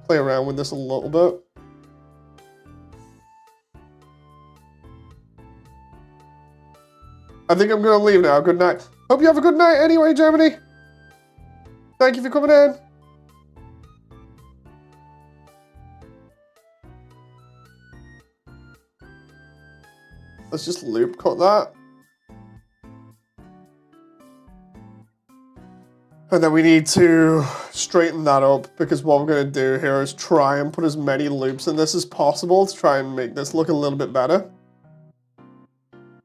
play around with this a little bit. I think I'm gonna leave now. Good night. Hope you have a good night anyway, Germany. Thank you for coming in. Let's just loop cut that. And then we need to straighten that up, because what we're going to do here is try and put as many loops in this as possible to try and make this look a little bit better.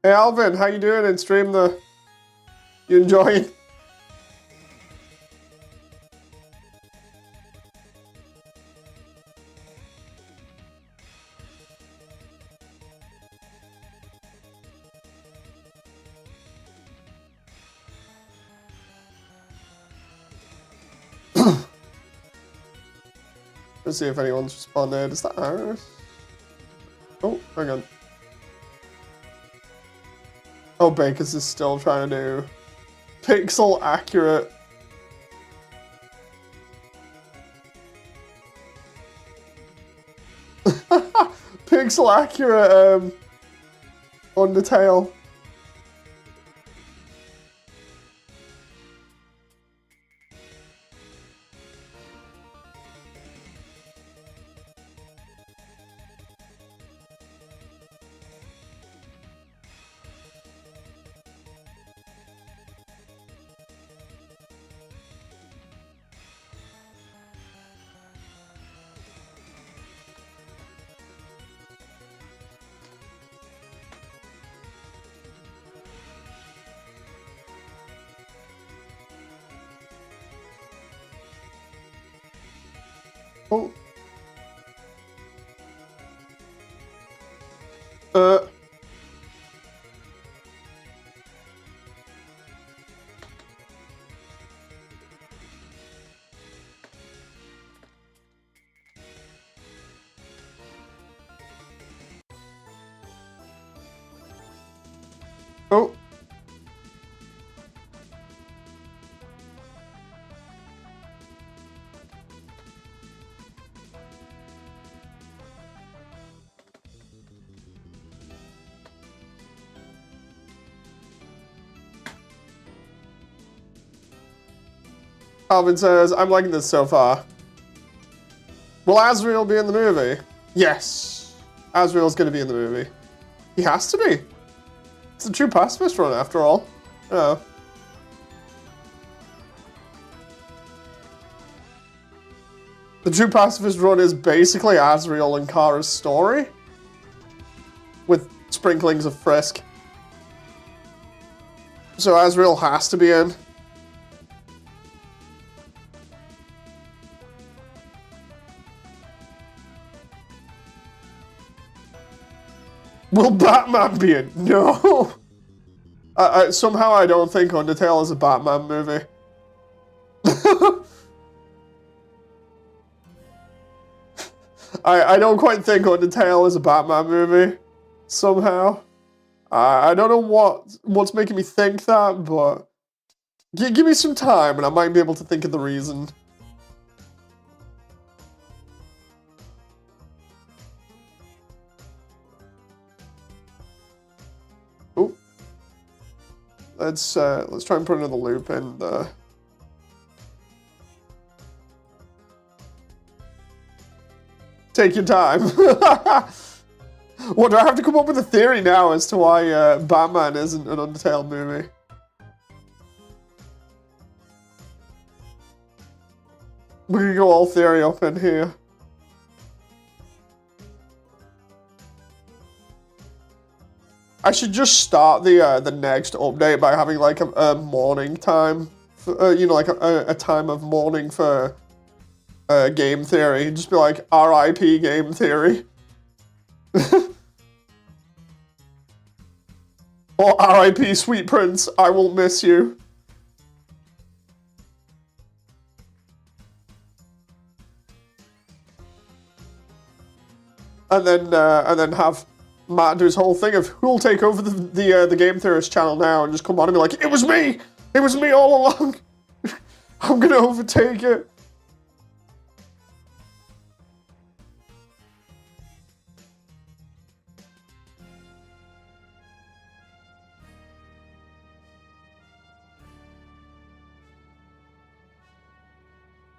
Hey Alvin, how you doing in stream? You enjoying? Let's see if anyone's responded. Is that ours? Oh, hang on. Oh, Bakers is still trying to do pixel accurate. Pixel accurate Undertale. Oh. Oh. Alvin says, I'm liking this so far. Will Asriel be in the movie? Yes. Asriel's going to be in the movie. He has to be. It's a true pacifist run after all. Oh. The true pacifist run is basically Asriel and Kara's story. With sprinklings of Frisk. So Asriel has to be in. Will Batman be in? No! Somehow I don't think Undertale is a Batman movie. I don't quite think Undertale is a Batman movie. Somehow. I don't know what's making me think that, but... Give me some time and I might be able to think of the reason. Ooh. Let's try and put another loop in there. Take your time. What, do I have to come up with a theory now as to why Batman isn't an Undertale movie? We're gonna go all theory up in here. I should just start the next update by having like a morning time, for, you know, like a time of mourning for game theory. Just be like R.I.P. game theory. Or R.I.P. Sweet Prince, I will miss you. And then have Matt do his whole thing of who'll take over the Game Theorist channel now and just come on and be like, it was me all along. I'm gonna overtake it.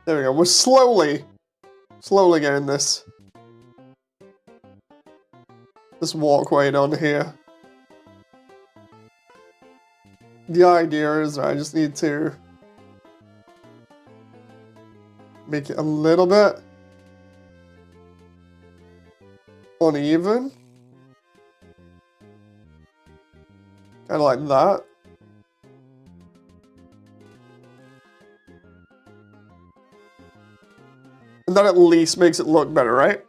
There we go. We're slowly getting this walkway down here. The idea is I just need to make it a little bit uneven. Kind of like that. And that at least makes it look better, right?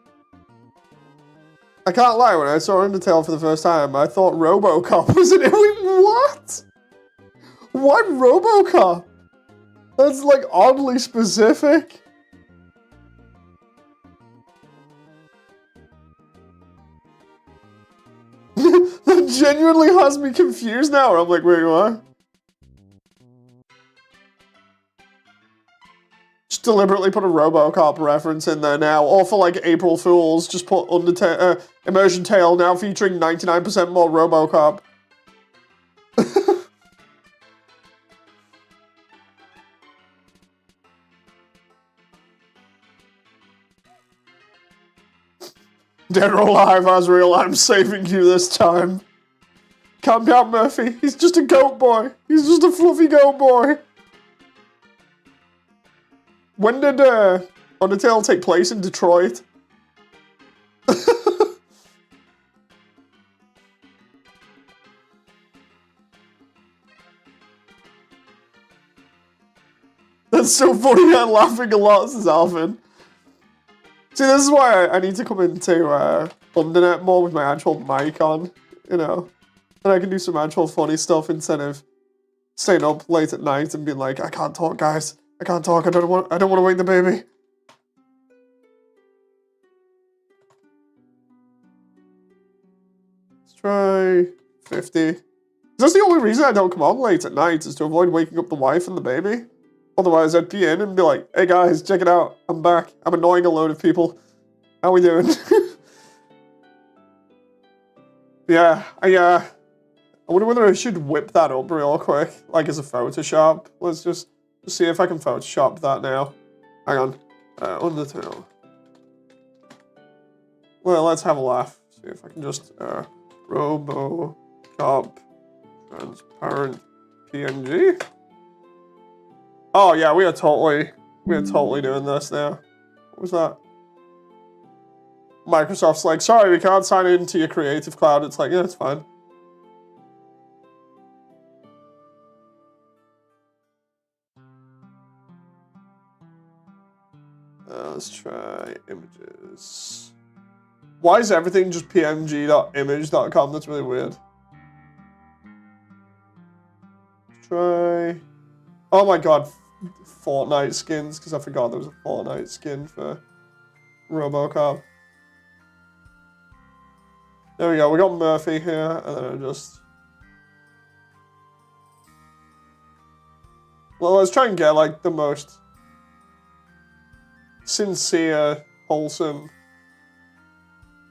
I can't lie, when I saw Undertale for the first time, I thought RoboCop was in it. Wait, what? Why RoboCop? That's like oddly specific. That genuinely has me confused now. I'm like, wait, what? Just deliberately put a RoboCop reference in there now. Or for like April Fools, just put Undertale, Immersiontale now featuring 99% more RoboCop. Dead or alive, Azrael, I'm saving you this time. Calm down, Murphy. He's just a goat boy. He's just a fluffy goat boy. When did Undertale take place in Detroit? That's so funny. I'm laughing a lot, says Alvin. See, this is why I need to come into Undernet more with my actual mic on, you know. And I can do some actual funny stuff instead of staying up late at night and being like, I can't talk, guys. I can't talk. I don't want to wake the baby. Let's try 50. That's the only reason I don't come on late at night, is to avoid waking up the wife and the baby. Otherwise, I'd pee in and be like, hey guys, check it out. I'm back. I'm annoying a load of people. How we doing? Yeah, I wonder whether I should whip that up real quick, like as a Photoshop. Let's just see if I can Photoshop that now. Hang on. Undertale. Well, let's have a laugh. See if I can just, RoboCop transparent PNG. Oh yeah, we are totally doing this now. What was that? Microsoft's like, sorry, we can't sign into your Creative Cloud. It's like, yeah, it's fine. Let's try images. Why is everything just png.image.com? That's really weird. Let's try. Oh my god. Fortnite skins, because I forgot there was a Fortnite skin for RoboCop. There we go, we got Murphy here, and then I just... Well, let's try and get, like, the most sincere, wholesome,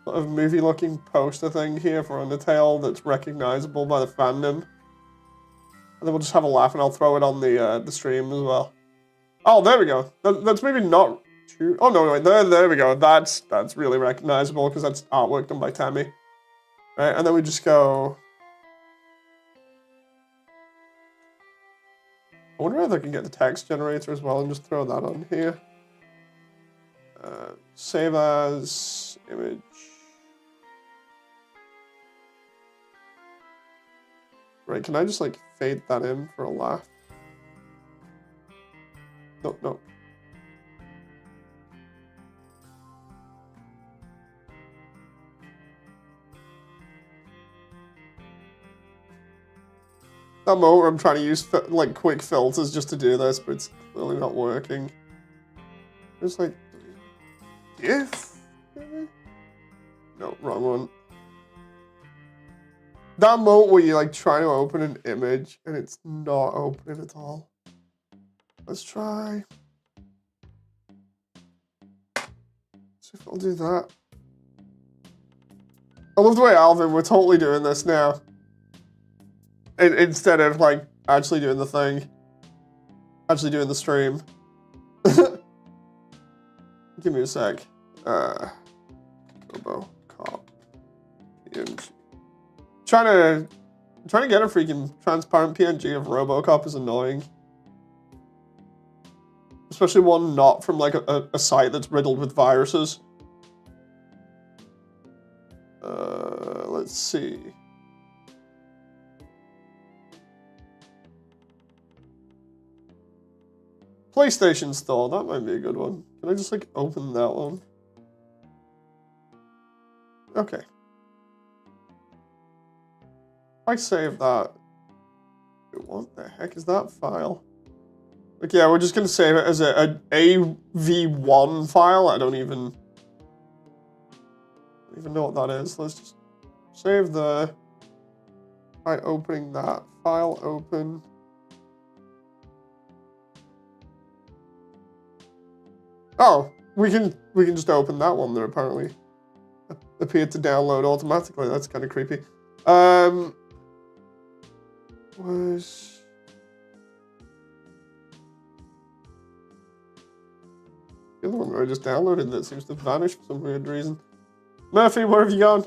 sort of movie-looking poster thing here for Undertale that's recognizable by the fandom. And then we'll just have a laugh, and I'll throw it on the stream as well. Oh, there we go. That's maybe not too... Oh, no, wait, there we go. That's really recognizable, because that's artwork done by Tammy. Right, and then we just go... I wonder if I can get the text generator as well and just throw that on here. Save as image. Right, can I just like fade that in for a laugh? No, no. That moment where I'm trying to use like quick filters just to do this, but it's clearly not working. Just like, GIF? No, wrong one. That moment where you're like trying to open an image and it's not opening at all. Let's try. See if I'll do that. I love the way Alvin, we're totally doing this now. Instead of like actually doing the thing. Actually doing the stream. Give me a sec. RoboCop PNG. Trying to get a freaking transparent PNG of RoboCop is annoying. Especially one not from like a site that's riddled with viruses. Let's see. PlayStation Store, that might be a good one. Can I just like open that one? Okay. If I save that, what the heck is that file? Like, yeah, we're just gonna save it as a AV1 file. I don't even know what that is. Let's just save by opening that file. Open. Oh, we can just open that one there. Apparently, appeared to download automatically. That's kind of creepy. Was the other one that I just downloaded that seems to vanish for some weird reason. Murphy, where have you gone?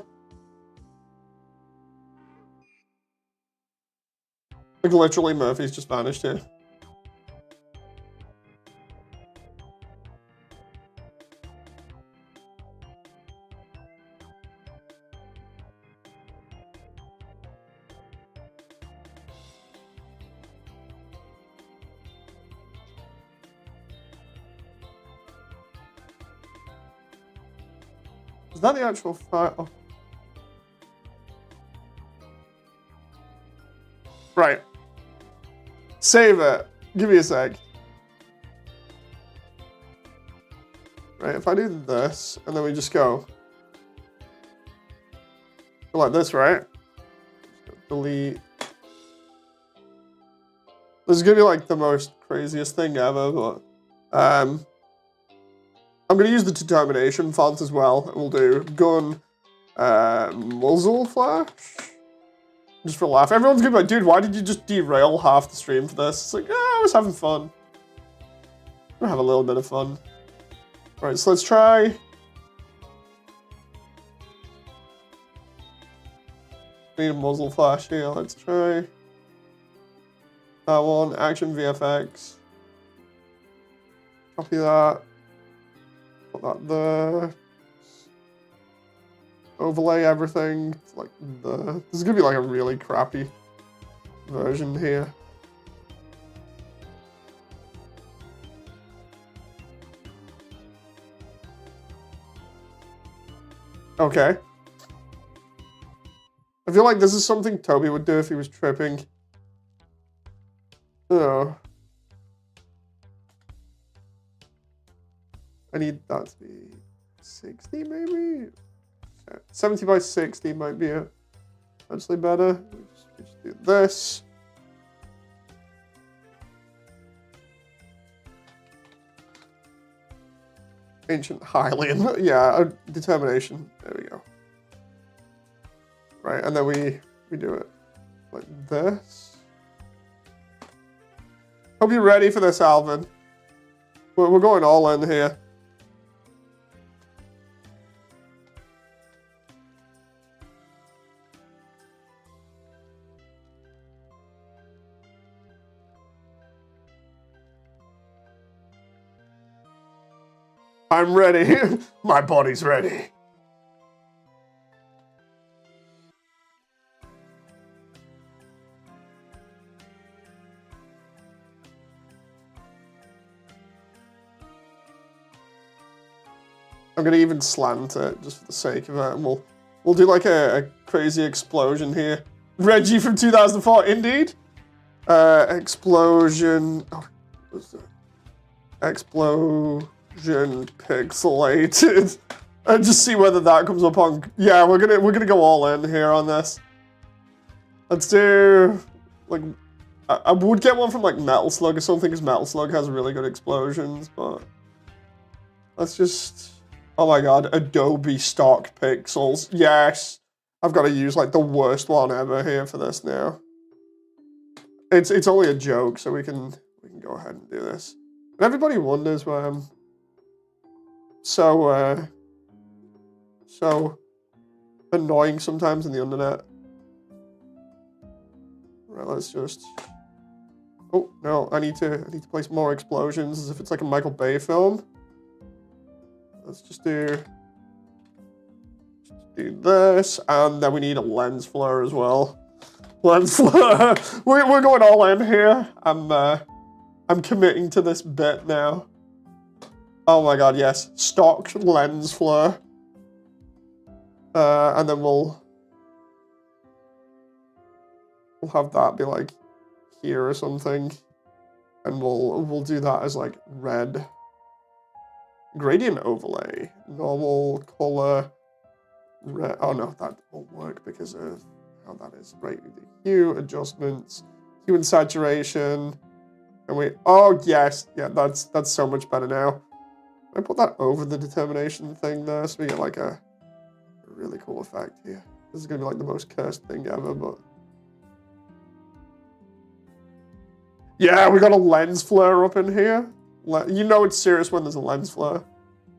Like literally, Murphy's just vanished here. Is that the actual file? Oh. Right. Save it. Give me a sec. Right, if I do this, and then we just go like this, right? Delete. This is gonna be like the most craziest thing ever, but I'm going to use the determination font as well. We'll do gun muzzle flash. Just for a laugh. Everyone's going to be like, dude, why did you just derail half the stream for this? It's like, I was having fun. I'm going to have a little bit of fun. All right, so let's try. Need a muzzle flash here. Let's try that one. Action VFX. Copy that. Put that there. Overlay everything. Like this is gonna be like a really crappy version here. Okay. I feel like this is something Toby would do if he was tripping. Oh. I need that to be 60 maybe? 70 by 60 might be actually better. We just do this. Ancient Hylian. Yeah, determination. There we go. Right, and then we do it like this. Hope you're ready for this, Alvin. We're going all in here. I'm ready. My body's ready. I'm gonna even slant it just for the sake of it, and we'll do like a crazy explosion here. Reggie from 2004, indeed. Explosion. Oh, what's that? Explosion pixelated. And just see whether that comes up on. Yeah, we're gonna go all in here on this. Let's do like I would get one from like Metal Slug or something, because Metal Slug has really good explosions, but let's just. Oh my god, Adobe stock pixels. Yes. I've got to use like the worst one ever here for this now. It's only a joke, so we can go ahead and do this. And everybody wonders why I'm so annoying sometimes in the internet. Right, let's just. Oh no, I need to place more explosions as if it's like a Michael Bay film. Let's just do this, and then we need a lens flare as well. Lens flare. We're going all in here. I'm committing to this bit now. Oh my god, yes. Stock lens flare. And then we'll have that be like here or something. And we'll do that as like red. Gradient overlay. Normal color. Red. Oh no, that won't work because of how that is. Right, the hue, adjustments, hue and saturation. And we, oh yes, yeah, that's so much better now. I put that over the determination thing there so we get like a really cool effect here. This is gonna be like the most cursed thing ever, but yeah, we got a lens flare up in here. You know it's serious when there's a lens flare.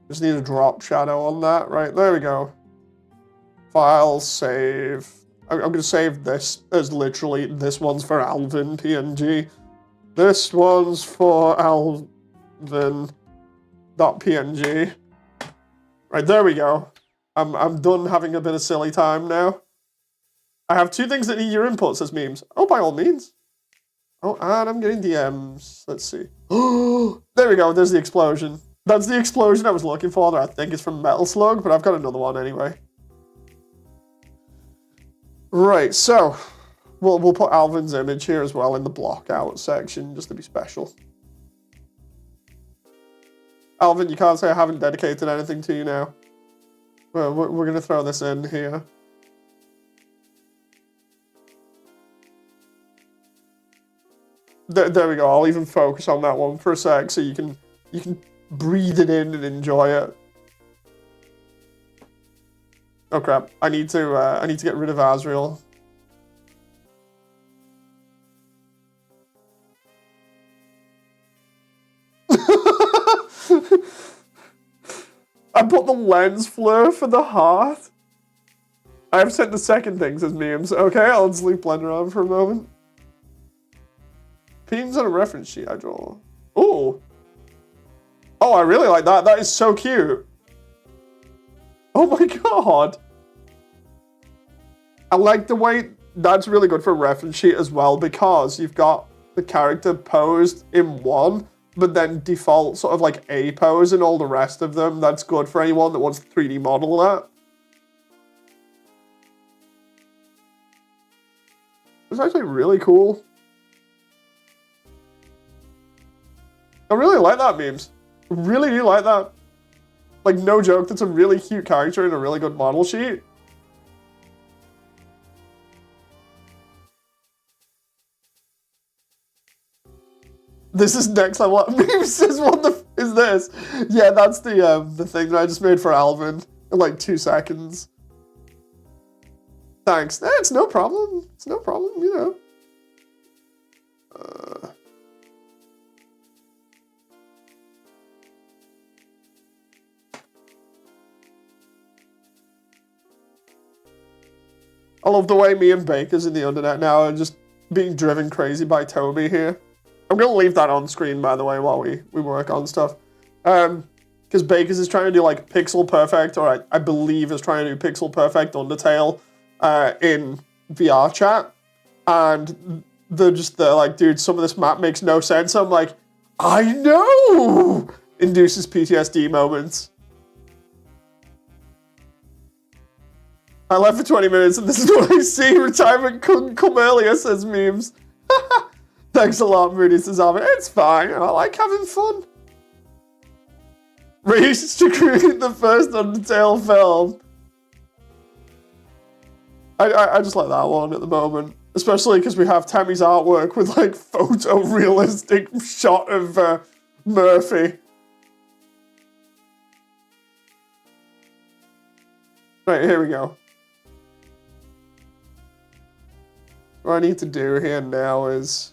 Just need a drop shadow on that, right? There we go. File, save. I'm gonna save this as literally, this one's for Alvin PNG. This one's for Alvin.png. Right, there we go. I'm done having a bit of silly time now. I have 2 things that need your input, says Memes. Oh, by all means. Oh, and I'm getting DMs. Let's see. Oh, there we go. There's the explosion. That's the explosion I was looking for. That I think is from Metal Slug, but I've got another one anyway. Right, so we'll put Alvin's image here as well in the block out section just to be special. Alvin, you can't say I haven't dedicated anything to you now. Well, we're gonna throw this in here. There we go. I'll even focus on that one for a sec so you can breathe it in and enjoy it. Oh crap! I need to get rid of Azrael. I put the lens flare for the heart. I have sent the second thing, says Memes. Okay, I'll just leave Blender on for a moment. Pins on a reference sheet I draw. Ooh. Oh, I really like that. That is so cute. Oh my god. I like the way that's really good for a reference sheet as well because you've got the character posed in one, but then default sort of like A pose and all the rest of them. That's good for anyone that wants to 3D model that. It's actually really cool. I really like that, Memes. Really do like that. Like, no joke, that's a really cute character and a really good model sheet. This is next level. Memes says, what the f is this? Yeah, that's the thing that I just made for Alvin in like 2 seconds. Thanks. It's no problem. It's no problem, you know. I love the way me and Baker's in the internet now are just being driven crazy by Toby here. I'm going to leave that on screen, by the way, while we work on stuff. Because Baker's is trying to do, like, pixel perfect, or I believe is trying to do pixel perfect Undertale in VR chat. And they're like, dude, some of this map makes no sense. I'm like, I know! Induces PTSD moments. I left for 20 minutes and this is what I see. Retirement couldn't come earlier, says Memes. Thanks a lot, Moody, says Alvin. It's fine. I like having fun. Reached to create the first Undertale film. I just like that one at the moment. Especially because we have Tammy's artwork with like photorealistic shot of Murphy. Right, here we go. What I need to do here now is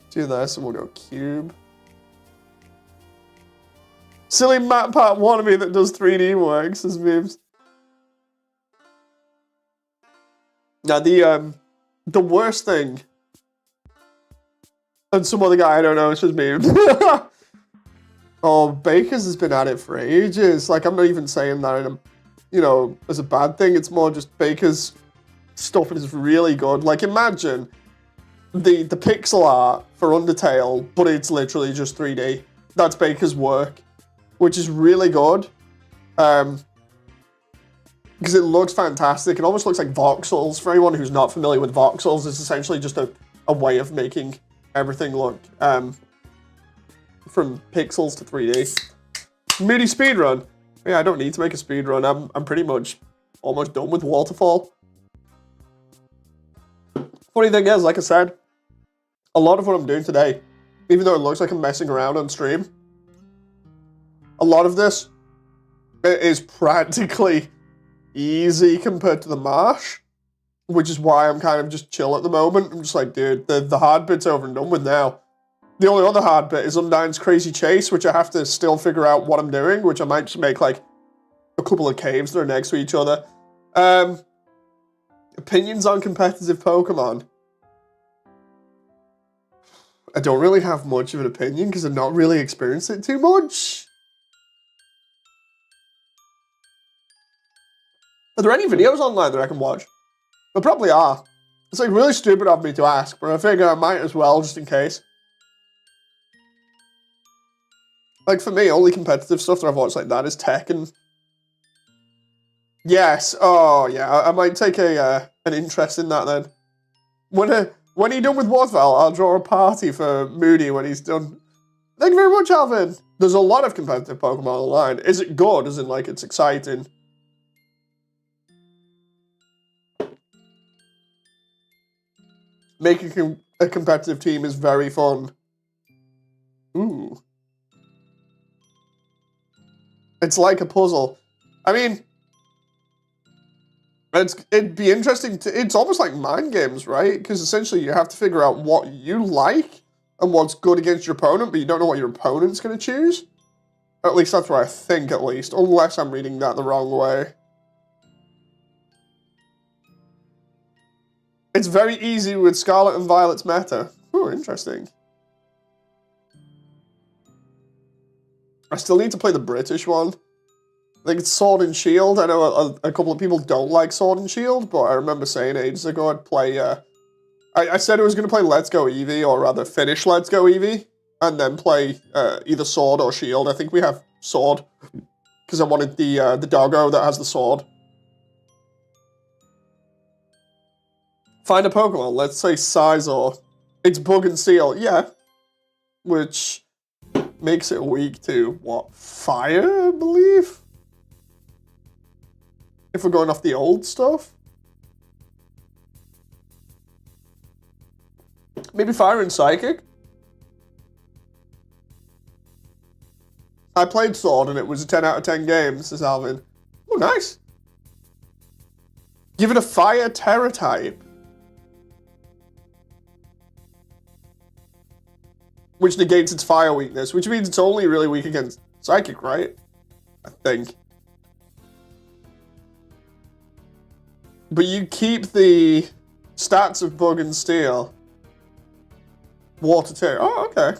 do this and we'll go cube. Silly Matt Pat wannabe that does 3D works as memes. Now the worst thing, and some other guy I don't know, it's just memes. Oh, Baker's has been at it for ages. Like, I'm not even saying that in a, you know, as a bad thing. It's more just Baker's stuff is really good. Like, imagine the pixel art for Undertale, but it's literally just 3D. That's Baker's work, which is really good. Because it looks fantastic. It almost looks like voxels. For anyone who's not familiar with voxels, it's essentially just a way of making everything look from pixels to 3D. Moody speedrun. Yeah, I don't need to make a speedrun. I'm pretty much almost done with Waterfall. Funny thing is, like I said, a lot of what I'm doing today, even though it looks like I'm messing around on stream, a lot of this is practically easy compared to the Marsh, which is why I'm kind of just chill at the moment. I'm just like, dude, the hard bit's over and done with now. The only other hard bit is Undyne's Crazy Chase, which I have to still figure out what I'm doing, which I might just make like a couple of caves that are next to each other. Opinions on competitive Pokemon. I don't really have much of an opinion because I've not really experienced it too much. Are there any videos online that I can watch? There probably are. It's like really stupid of me to ask, but I figure I might as well just in case. Like for me, only competitive stuff that I've watched like that is Tekken. Yes, oh yeah, I might take an interest in that then. When he's done with Waterfall, I'll draw a party for Moody when he's done. Thank you very much, Alvin. There's a lot of competitive Pokemon online. Is it good? As in, like, it's exciting? Making a competitive team is very fun. Ooh. It's like a puzzle. I mean, it'd be interesting to, it's almost like mind games, right? Because essentially you have to figure out what you like and what's good against your opponent, but you don't know what your opponent's going to choose. At least that's what I think, at least. Unless I'm reading that the wrong way. It's very easy with Scarlet and Violet's meta. Ooh, interesting. I still need to play the British one. I think it's Sword and Shield. I know a couple of people don't like Sword and Shield, but I remember saying ages ago I'd play... I said I was going to play Let's Go Eevee, or rather finish Let's Go Eevee, and then play either Sword or Shield. I think we have Sword, because I wanted the doggo that has the sword. Find a Pokemon, let's say Scizor. It's Bug and Steel, yeah. Which makes it weak to, what, Fire, I believe? If we're going off the old stuff. Maybe Fire and Psychic? I played Sword and it was a 10 out of 10 game, says Alvin. Oh, nice. Give it a Fire Terror type. Which negates its fire weakness, which means it's only really weak against Psychic, right? I think. But you keep the stats of Bug and Steel. Water too. Oh, okay.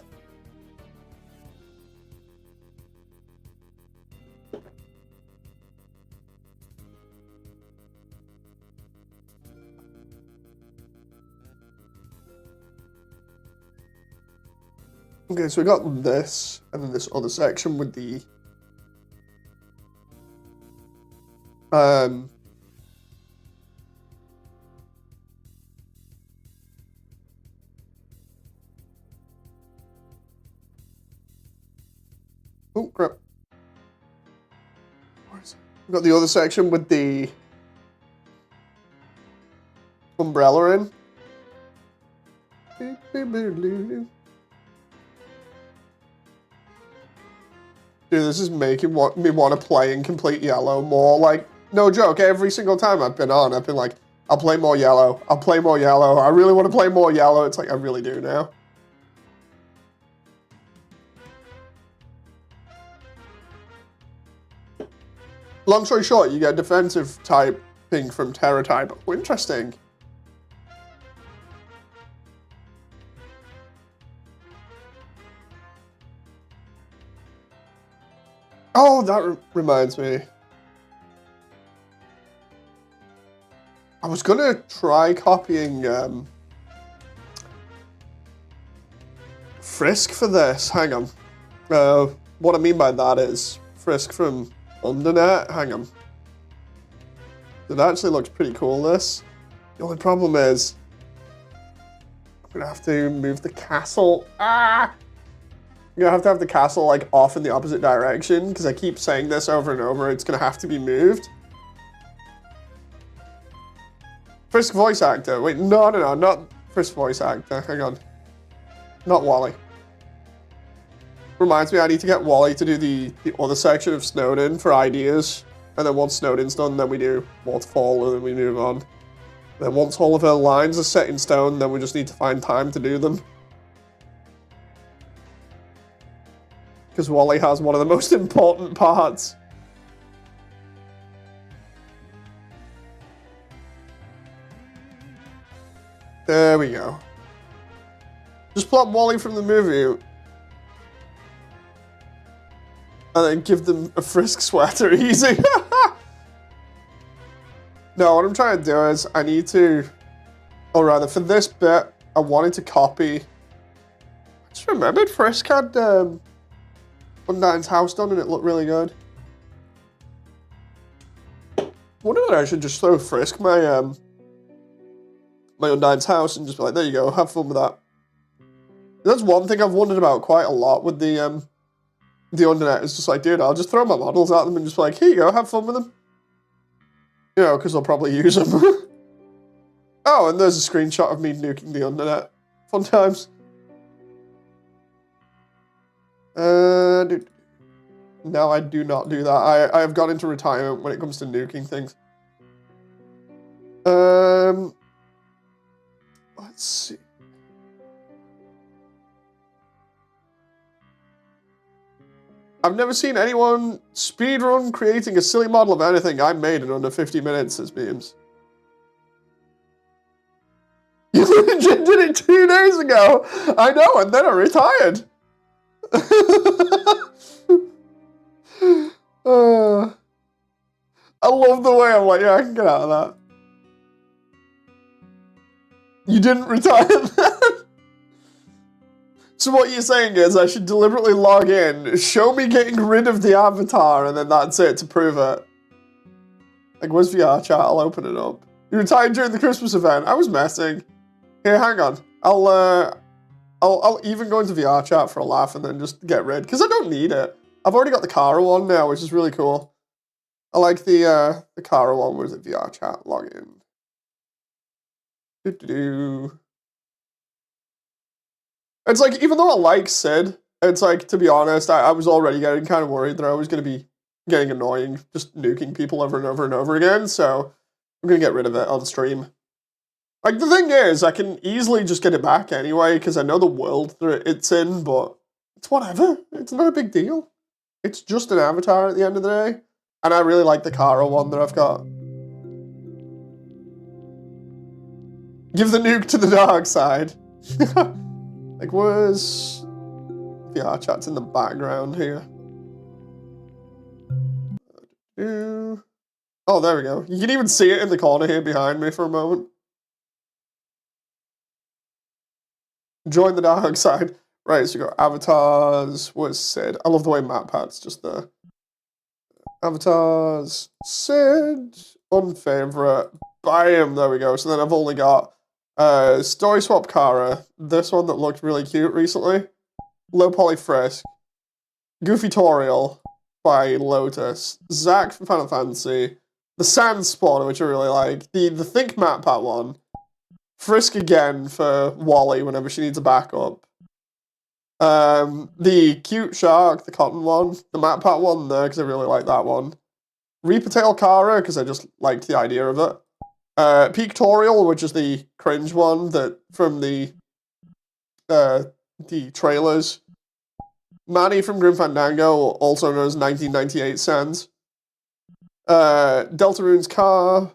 Okay, so we got this, and then this other section with the oh crap. We got the other section with the umbrella in. Dude, this is making me want to play in Complete Yellow more. Like, no joke, every single time I've been on, I've been like, I'll play more Yellow. I'll play more Yellow. I really want to play more Yellow. It's like, I really do now. Long story short, you get defensive typing from Terra type. Oh, interesting. Oh, that reminds me. I was gonna try copying Frisk for this. Hang on. What I mean by that is Frisk from Undertale. Hang on. It actually looks pretty cool, this. The only problem is I'm gonna have to move the castle. Ah! I'm gonna have to have the castle like off in the opposite direction because I keep saying this over and over. It's gonna have to be moved. Frisk voice actor. Wait, no, not Frisk voice actor. Hang on. Not Wally. Reminds me, I need to get Wally to do the other section of Snowden for ideas. And then once Snowden's done, then we do Waterfall, and then we move on. Then once all of her lines are set in stone, then we just need to find time to do them. Because Wally has one of the most important parts. There we go. Just plot Wally from the movie. And then give them a Frisk sweater, easy. No, what I'm trying to do is I need to, or rather for this bit, I wanted to copy. I just remembered Frisk had Undyne's house done and it looked really good. I wonder whether I should just throw Frisk my my Undyne's house and just be like, there you go, have fun with that. That's one thing I've wondered about quite a lot with the Undertale. It's just like, dude, I'll just throw my models at them and just be like, here you go, have fun with them. You know, because I'll probably use them. Oh, and there's a screenshot of me nuking the Undertale. Fun times. No, I do not do that. I have gone into retirement when it comes to nuking things. Let's see. I've never seen anyone speedrun creating a silly model of anything I made in under 50 minutes, says Beams. You legit did it 2 days ago! I know, and then I retired! I love the way I'm like, yeah, I can get out of that. You didn't retire then? So what you're saying is I should deliberately log in, show me getting rid of the avatar, and then that's it to prove it. Like, where's VR chat? I'll open it up. You retired during the Christmas event. I was messing. Here, hang on. I'll even go into VR chat for a laugh and then just get rid, because I don't need it. I've already got the Kara one now, which is really cool. I like the Kara one. Where's it? VR chat. Log in. It's like, even though I like Sid, it's like, to be honest, I was already getting kind of worried that I was going to be getting annoying, just nuking people over and over and over again, so I'm going to get rid of it on stream. Like, the thing is, I can easily just get it back anyway, because I know the world that it's in, but it's whatever. It's not a big deal. It's just an avatar at the end of the day, and I really like the Kara one that I've got. Give the nuke to the dark side. Like, where's VR chat's in the background here? Oh, there we go. You can even see it in the corner here behind me for a moment. Join the dark side. Right, so you got avatars. Where's Sid? I love the way MatPat's just there. Avatars. Sid. Unfavorite. Bam, there we go. So then I've only got Story Swap Kara, this one that looked really cute recently, Low Poly Frisk, Goofy Toriel by Lotus, Zack from Final Fantasy, the Sand Spawner, which I really like, the Think MatPat one, Frisk again for Wally whenever she needs a backup, the Cute Shark, the Cotton one, the MatPat one there because I really like that one, Reaper Tail Kara because I just liked the idea of it. Peaktorial, which is the cringe one that from the trailers. Manny from Grim Fandango, also known as 1998 Sans. Deltarune's car.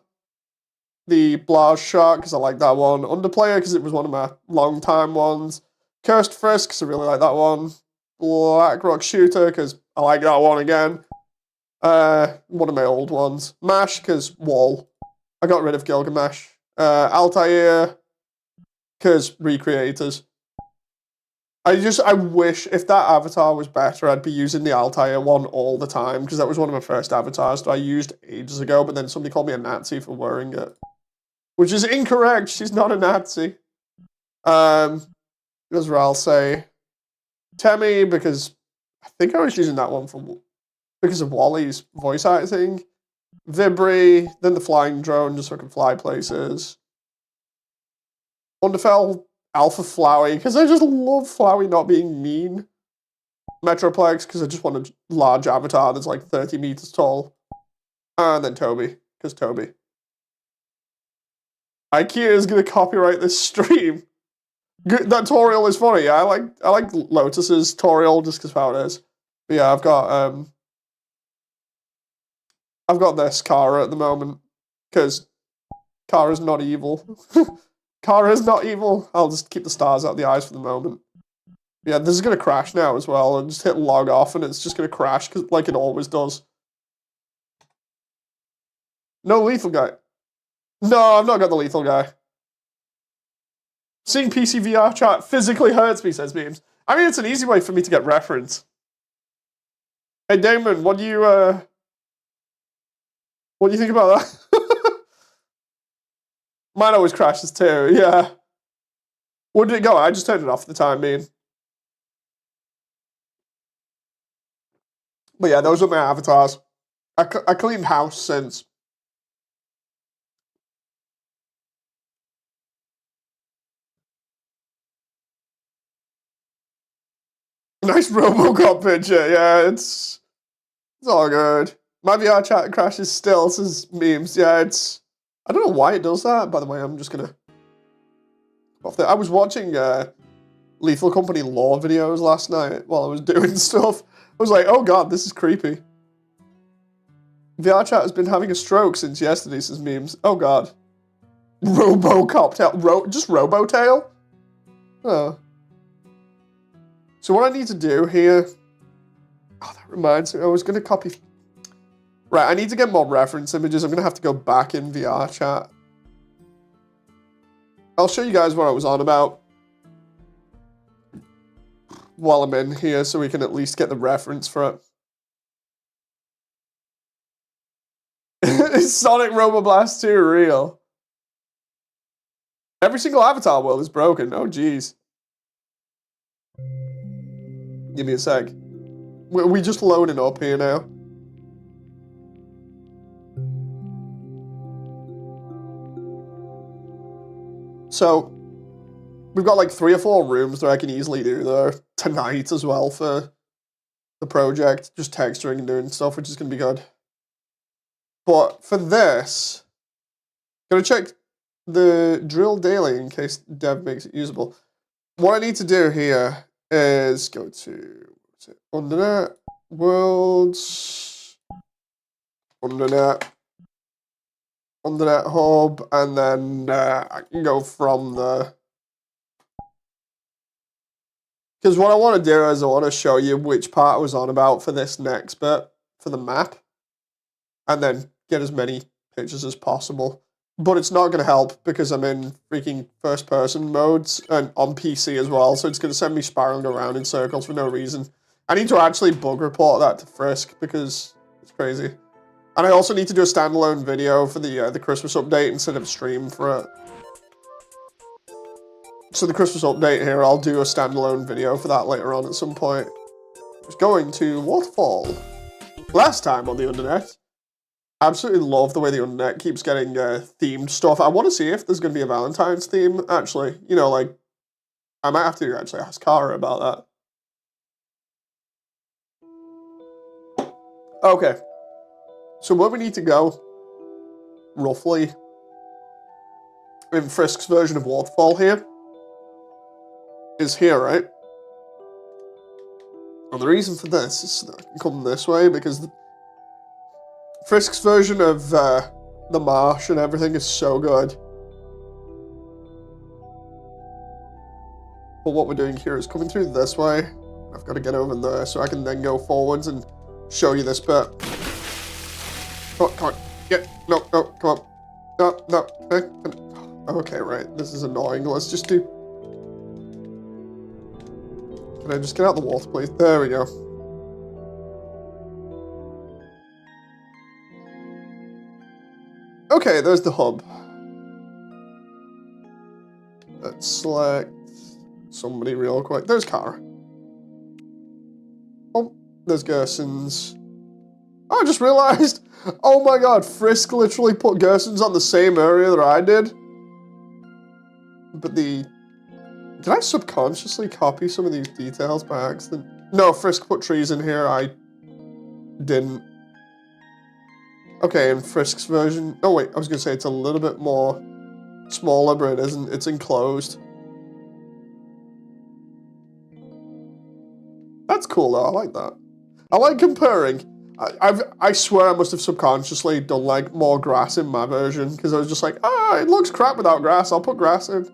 The Blaz Shark, because I like that one. Underplayer, because it was one of my long-time ones. Cursed Frisk, because I really like that one. Blackrock Shooter, because I like that one again. One of my old ones. Mash, because Wall. I got rid of Gilgamesh. Altair, because Recreators. I wish if that avatar was better, I'd be using the Altair one all the time, because that was one of my first avatars that I used ages ago, but then somebody called me a Nazi for wearing it. Which is incorrect. She's not a Nazi. As well, I'll say Temmie, because I think I was using that one because of Wally's voice acting. Vibri, then the flying drone, just so I can fly places. Undertale, Alpha Flowey, because I just love Flowey not being mean. Metroplex, because I just want a large avatar that's like 30 meters tall. And then Toby, because Toby. IKEA is gonna copyright this stream. That tutorial is funny. I like Lotus's tutorial just because how it is. But yeah, I've got this Kara at the moment because Kara's not evil. Kara's not evil. I'll just keep the stars out of the eyes for the moment. Yeah, this is gonna crash now as well, and just hit log off, and it's just gonna crash like it always does. No lethal guy. No, I've not got the lethal guy. Seeing PC VR chat physically hurts me, says Memes. I mean, it's an easy way for me to get reference. Hey, Damon, what do you think about that? Mine always crashes too, yeah. Where did it go? I just turned it off for the time being. But yeah, those are my avatars. I cleaned house since. Nice RoboCop picture, yeah, it's all good. My VR chat crashes still, says Memes. Yeah, I don't know why it does that, by the way, I'm just gonna off there. I was watching Lethal Company lore videos last night while I was doing stuff. I was like, oh god, this is creepy. VR chat has been having a stroke since yesterday, says Memes. Oh god. RoboCop tail. Just RoboTail? Oh. So what I need to do here... Oh, that reminds me. I was going to copy... Right, I need to get more reference images. I'm going to have to go back in VR chat. I'll show you guys what I was on about while I'm in here so we can at least get the reference for it. Is Sonic Roboblast 2 real? Every single Avatar world is broken. Oh, jeez. Give me a sec. We just loading up here now. So, we've got like 3 or 4 rooms that I can easily do there tonight as well for the project. Just texturing and doing stuff, which is going to be good. But for this, gonna check the drill daily in case dev makes it usable. What I need to do here is go to Undernet, Worlds, Undernet Hub, and then I can go from the... Because what I want to do is I want to show you which part I was on about for this next bit, for the map, and then get as many pictures as possible. But it's not going to help because I'm in freaking first-person modes and on PC as well, so it's going to send me spiraling around in circles for no reason. I need to actually bug report that to Frisk because it's crazy. And I also need to do a standalone video for the Christmas update instead of stream for it. So the Christmas update here, I'll do a standalone video for that later on at some point. Just going to Waterfall. Last time on the Undernet. I absolutely love the way the Undernet keeps getting themed stuff. I want to see if there's going to be a Valentine's theme, actually. You know, like, I might have to actually ask Kara about that. Okay. So where we need to go, roughly, in Frisk's version of Waterfall here, is here, right? And the reason for this is that I can come this way, because Frisk's version of the marsh and everything is so good. But what we're doing here is coming through this way. I've got to get over there so I can then go forwards and show you this bit. Oh, come on. Yeah, no, come on. No. Okay, right. This is annoying. Let's just do... Can I just get out the water, please? There we go. Okay, there's the hub. Let's select somebody real quick. There's Kara. Oh, there's Gerson's. Oh, I just realized. Oh my god, Frisk literally put Gerson's on the same area that I did. But the... Did I subconsciously copy some of these details by accident? No, Frisk put trees in here. I didn't. Okay, in Frisk's version... Oh wait, I was going to say it's a little bit more smaller, but it isn't. It's enclosed. That's cool though, I like that. I like comparing. I swear I must have subconsciously done like more grass in my version, because I was just like, it looks crap without grass, I'll put grass in.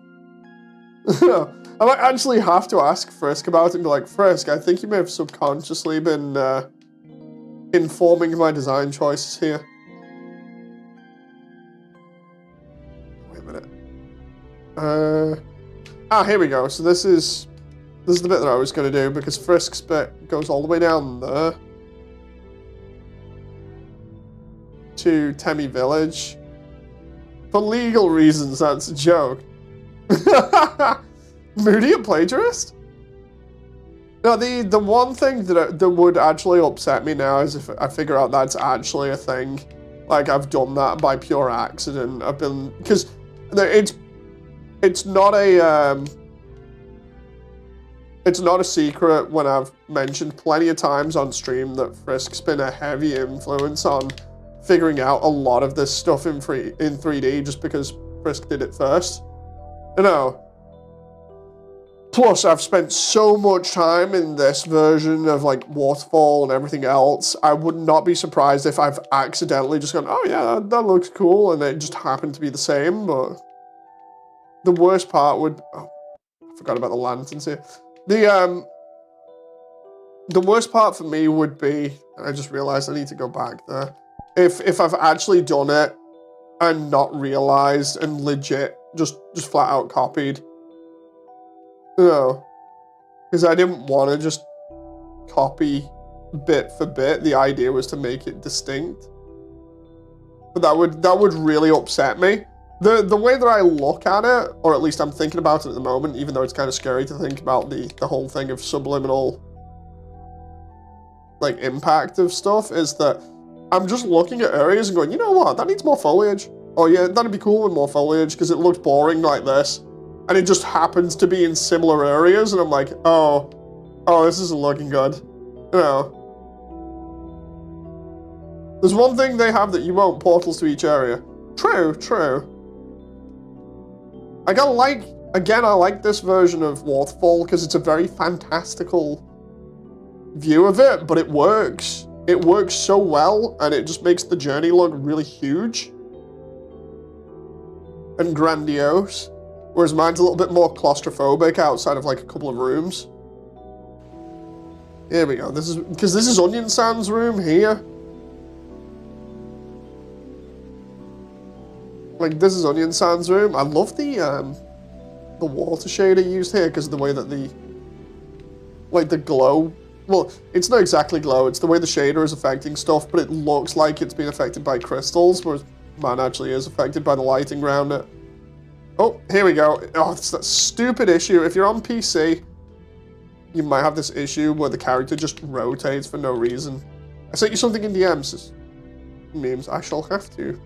I might actually have to ask Frisk about it and be like, Frisk, I think you may have subconsciously been informing my design choices here. Wait a minute. Here we go. So this is the bit that I was going to do, because Frisk's bit goes all the way down there to Temmie Village. For legal reasons, that's a joke. Moody a plagiarist? No, the one thing that would actually upset me now is if I figure out that's actually a thing. Like, I've done that by pure accident. I've been... Because it's not a... It's not a secret when I've mentioned plenty of times on stream that Frisk's been a heavy influence on figuring out a lot of this stuff in 3D just because Frisk did it first. You know. Plus, I've spent so much time in this version of like Waterfall and everything else. I would not be surprised if I've accidentally just gone, oh yeah, that looks cool, and it just happened to be the same. But the worst part would... Oh, I forgot about the lanterns here. The worst part for me would be... I just realized I need to go back there. If I've actually done it and not realized and legit just flat out copied. You know, because I didn't want to just copy bit for bit. The idea was to make it distinct. But that would really upset me. The way that I look at it, or at least I'm thinking about it at the moment, even though it's kind of scary to think about the whole thing of subliminal like impact of stuff, is that I'm just looking at areas and going, you know what, that needs more foliage. Oh yeah, that'd be cool with more foliage because it looks boring like this. And it just happens to be in similar areas, and I'm like, oh, this isn't looking good. You know. There's one thing they have that you won't, portals to each area. True. I like this version of Waterfall because it's a very fantastical view of it, but it works. It works so well, and it just makes the journey look really huge and grandiose. Whereas mine's a little bit more claustrophobic outside of like a couple of rooms. Here we go. This is Onion Sand's room here. Like, this is Onion Sand's room. I love the water shader used here because of the way that the glow. Well, it's not exactly glow. It's the way the shader is affecting stuff, but it looks like it's being affected by crystals, whereas mine actually is affected by the lighting around it. Oh, here we go. Oh, it's that stupid issue. If you're on PC, you might have this issue where the character just rotates for no reason. I sent you something in DMs. Memes. I shall have to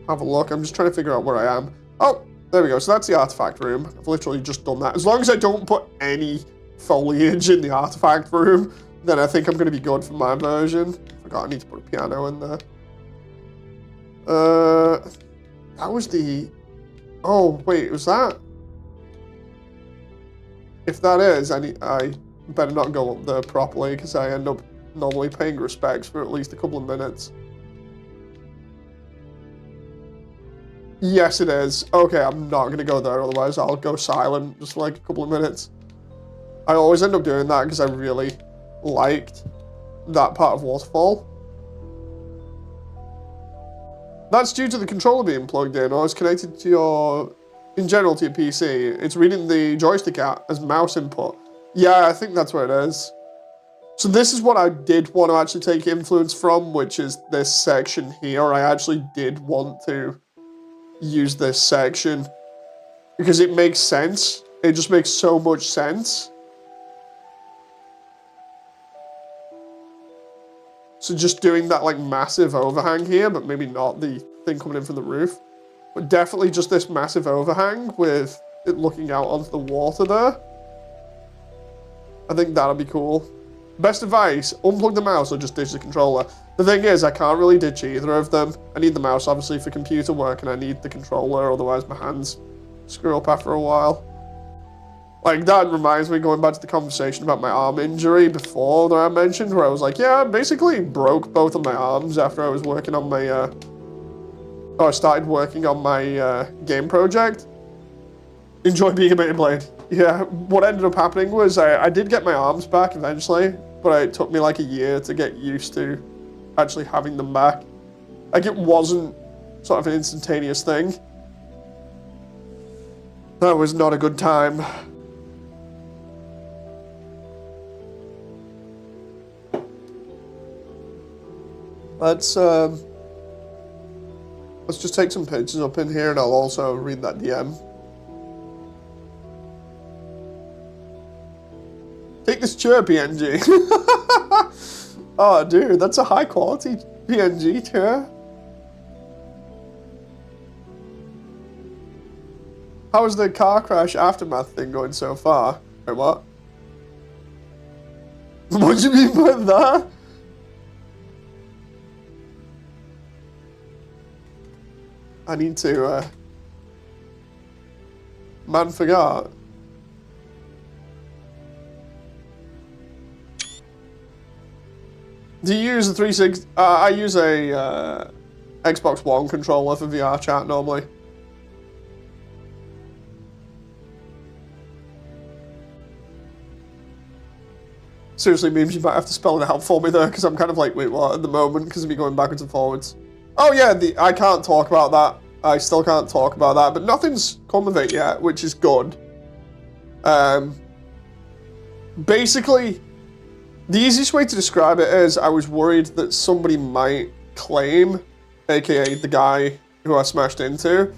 have a look. I'm just trying to figure out where I am. Oh, there we go. So that's the artifact room. I've literally just done that. As long as I don't put any foliage in the artifact room, then I think I'm going to be good for my version. Forgot I need to put a piano in there. That was the... Oh, wait, was that? If that is, I better not go up there properly, because I end up normally paying respects for at least a couple of minutes. Yes, it is. Okay, I'm not gonna go there, otherwise I'll go silent just for like a couple of minutes. I always end up doing that because I really liked that part of Waterfall. That's due to the controller being plugged in, or it's connected to your, in general, to your PC. It's reading the joystick out as mouse input. Yeah, I think that's what it is. So this is what I did want to actually take influence from, which is this section here. I actually did want to use this section because it makes sense. It just makes so much sense. So just doing that like massive overhang here, but maybe not the thing coming in from the roof. But definitely just this massive overhang with it looking out onto the water there. I think that'll be cool. Best advice, unplug the mouse or just ditch the controller. The thing is, I can't really ditch either of them. I need the mouse, obviously, for computer work, and I need the controller, otherwise my hands screw up after a while. Like, that reminds me, going back to the conversation about my arm injury before that I mentioned, where I was like, yeah, I basically broke both of my arms after I was working on my, I started working on my game project. Enjoy being a Beyblade. Yeah, what ended up happening was I did get my arms back eventually, but it took me like a year to get used to actually having them back. Like, it wasn't sort of an instantaneous thing. That was not a good time. Let's just take some pictures up in here, and I'll also read that DM. Take this chair, PNG. Oh, dude, that's a high quality PNG chair. How is the car crash aftermath thing going so far? Wait, what? What do you mean by that? I need to, man forgot. Do you use a 360? I use a Xbox One controller for VR chat normally. Seriously, memes, you might have to spell it out for me there, because I'm kind of like, wait, what, at the moment, because of me going backwards and forwards. Oh yeah, I can't talk about that. I still can't talk about that, but nothing's come of it yet, which is good. Basically, the easiest way to describe it is I was worried that somebody might claim, aka the guy who I smashed into,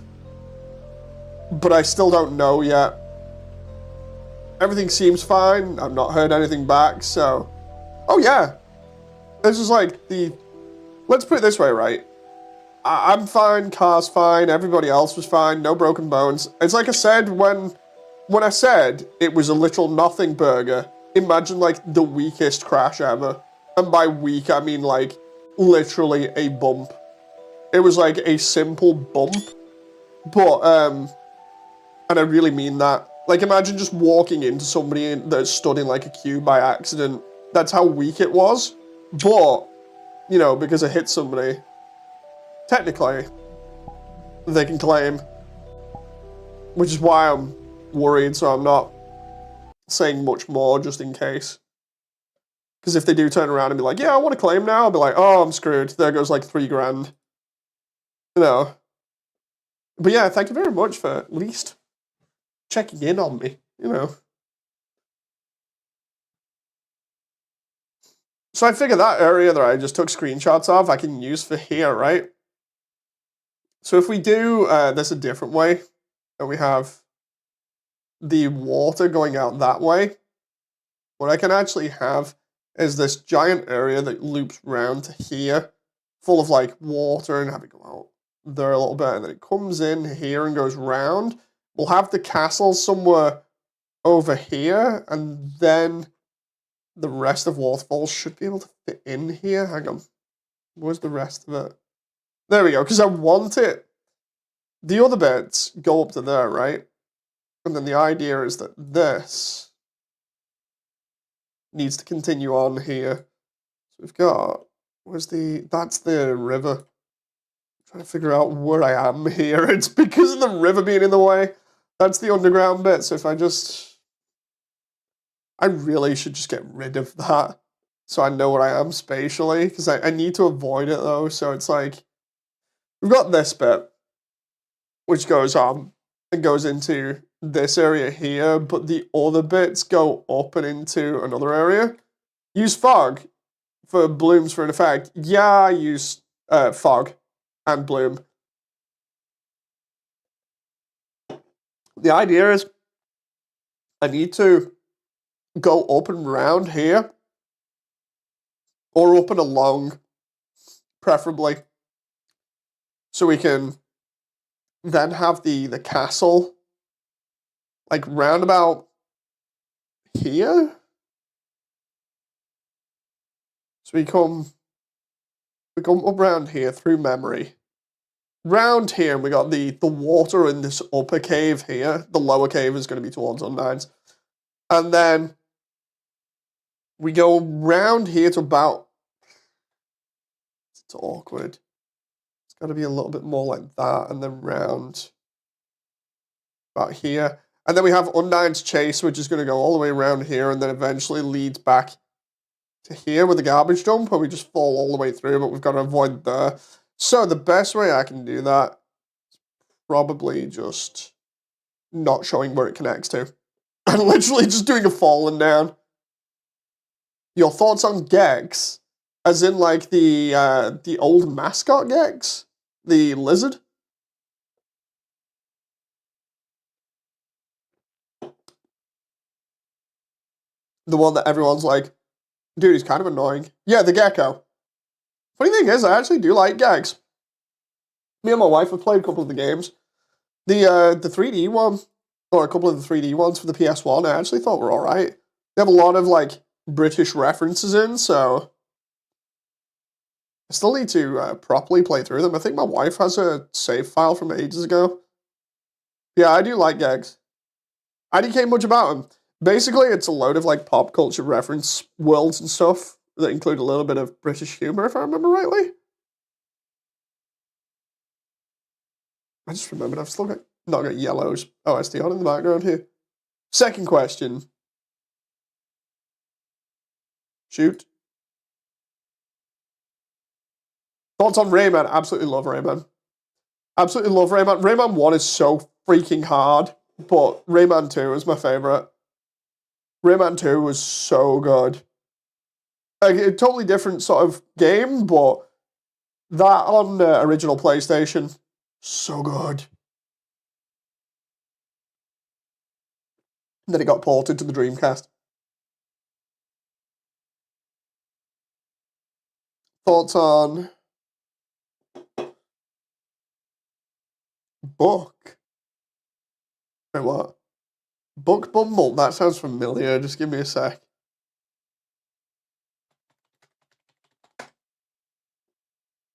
but I still don't know yet. Everything seems fine. I've not heard anything back, so... Oh yeah! This is like the... Let's put it this way, right? I'm fine, car's fine, everybody else was fine, no broken bones. It's like I said when I said it was a literal nothing burger, imagine like the weakest crash ever. And by weak, I mean like literally a bump. It was like a simple bump, but, and I really mean that. Like, imagine just walking into somebody that stood in like a queue by accident. That's how weak it was. But, you know, because I hit somebody, technically, they can claim. Which is why I'm worried, so I'm not saying much more just in case. Because if they do turn around and be like, yeah, I want to claim now, I'll be like, oh, I'm screwed. There goes like $3 grand. You know. But yeah, thank you very much for at least checking in on me, you know. So I figure that area that I just took screenshots of, I can use for here, right? So if we do this a different way, and we have the water going out that way, what I can actually have is this giant area that loops round to here, full of like water, and have it go out there a little bit, and then it comes in here and goes round. We'll have the castle somewhere over here, and then the rest of Waterfall should be able to fit in here. Hang on. Where's the rest of it? There we go, because I want it. The other bits go up to there, right? And then the idea is that this needs to continue on here. So we've got, that's the river. I'm Trying to figure out where I am here. It's because of the river being in the way. That's the underground bit, so if I really should just get rid of that so I know where I am spatially, because I need to avoid it though, so it's like, we've got this bit, which goes on and goes into this area here, but the other bits go up and into another area. Use fog for blooms for an effect. Yeah, I use fog and bloom. The idea is I need to go up and round here, or up and along, preferably, so we can then have the castle like roundabout here. So we come up around here through memory. Round here, we got the water in this upper cave here. The lower cave is going to be towards Undyne's. And then we go round here to about... It's awkward. It's got to be a little bit more like that, and then round about here. And then we have Undyne's Chase, which is going to go all the way around here, and then eventually leads back to here with the garbage dump, where we just fall all the way through, but we've got to avoid there. So the best way I can do that is probably just not showing where it connects to. And literally just doing a falling down. Your thoughts on Gex? As in like the old mascot Gex? The lizard? The one that everyone's like, dude, he's kind of annoying. Yeah, the gecko. Funny thing is, I actually do like Gex. Me and my wife have played a couple of the games. The 3D one, or a couple of the 3D ones for the PS1, I actually thought were alright. They have a lot of, like, British references in, so... I still need to properly play through them. I think my wife has a save file from ages ago. Yeah, I do like Gex. I didn't care much about them. Basically, it's a load of, like, pop culture reference worlds and stuff that include a little bit of British humor, if I remember rightly. I just remembered I've still not got Yellow's OSD on in the background here. Second question. Shoot. Thoughts on Rayman? Absolutely love Rayman. Absolutely love Rayman. Rayman 1 is so freaking hard, but Rayman 2 is my favorite. Rayman 2 was so good. Like, a totally different sort of game, but that on the original PlayStation, so good. And then it got ported to the Dreamcast. Thoughts on Book? Wait, what? Book Bumble? That sounds familiar. Just give me a sec.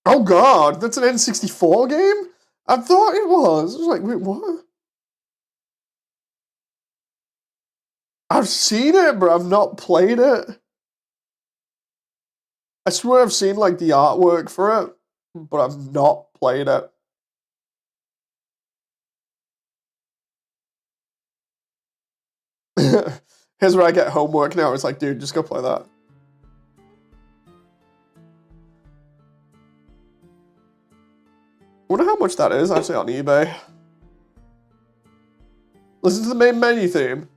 Oh god, that's an N64 game? I thought it was. I was like, wait, what? I've seen it, but I've not played it. I swear I've seen, like, the artwork for it, but I've not played it. Here's where I get homework now. It's like, dude, just go play that. I wonder how much that is actually on eBay. Listen to the main menu theme.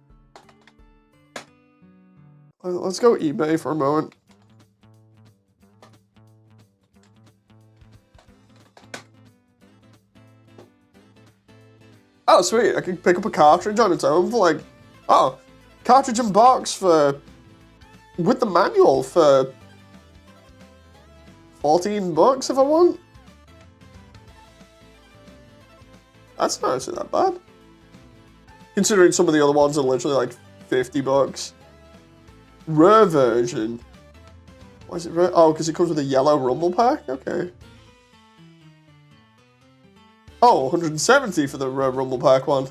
Let's go eBay for a moment. Oh, sweet. I can pick up a cartridge on its own for like... Oh, cartridge and box for... With the manual for... $14 if I want. That's not actually that bad. Considering some of the other ones are literally like $50. Rare version. Why is it rare? Oh, because it comes with a yellow rumble pack? Okay. Oh, 170 for the rare rumble pack one.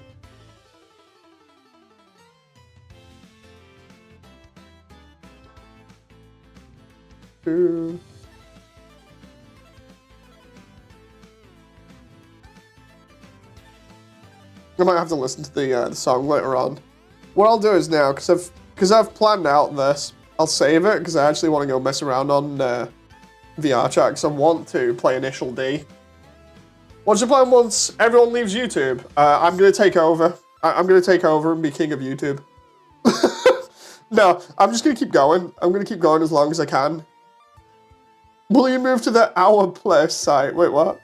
I might have to listen to the song later on. What I'll do is now, because I've planned out this, I'll save it because I actually want to go mess around on VR chat because I want to play Initial D. What's your plan once everyone leaves YouTube? I'm going to take over. I'm going to take over and be king of YouTube. No, I'm just going to keep going. I'm going to keep going as long as I can. Will you move to the Our Place site? Wait, what?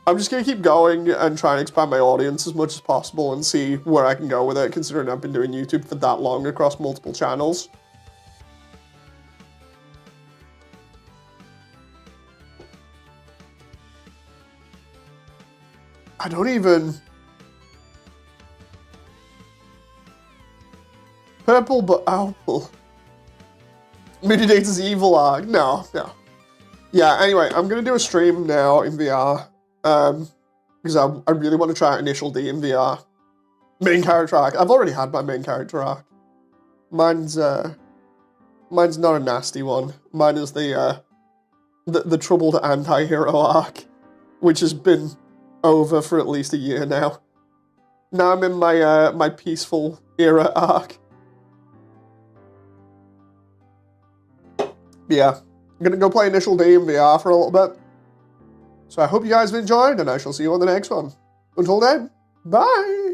I'm just going to keep going and try and expand my audience as much as possible and see where I can go with it, considering I've been doing YouTube for that long across multiple channels. I don't even... Purple but apple. Minidator's evil arc. No. Yeah, anyway, I'm going to do a stream now in VR. Because I really want to try Initial D in VR. Main character arc. I've already had my main character arc. Mine's not a nasty one. Mine is the troubled anti-hero arc, which has been over for at least a year now. Now I'm in my my peaceful era arc. Yeah, I'm gonna go play Initial D in VR for a little bit. So I hope you guys have enjoyed, and I shall see you on the next one. Until then, bye!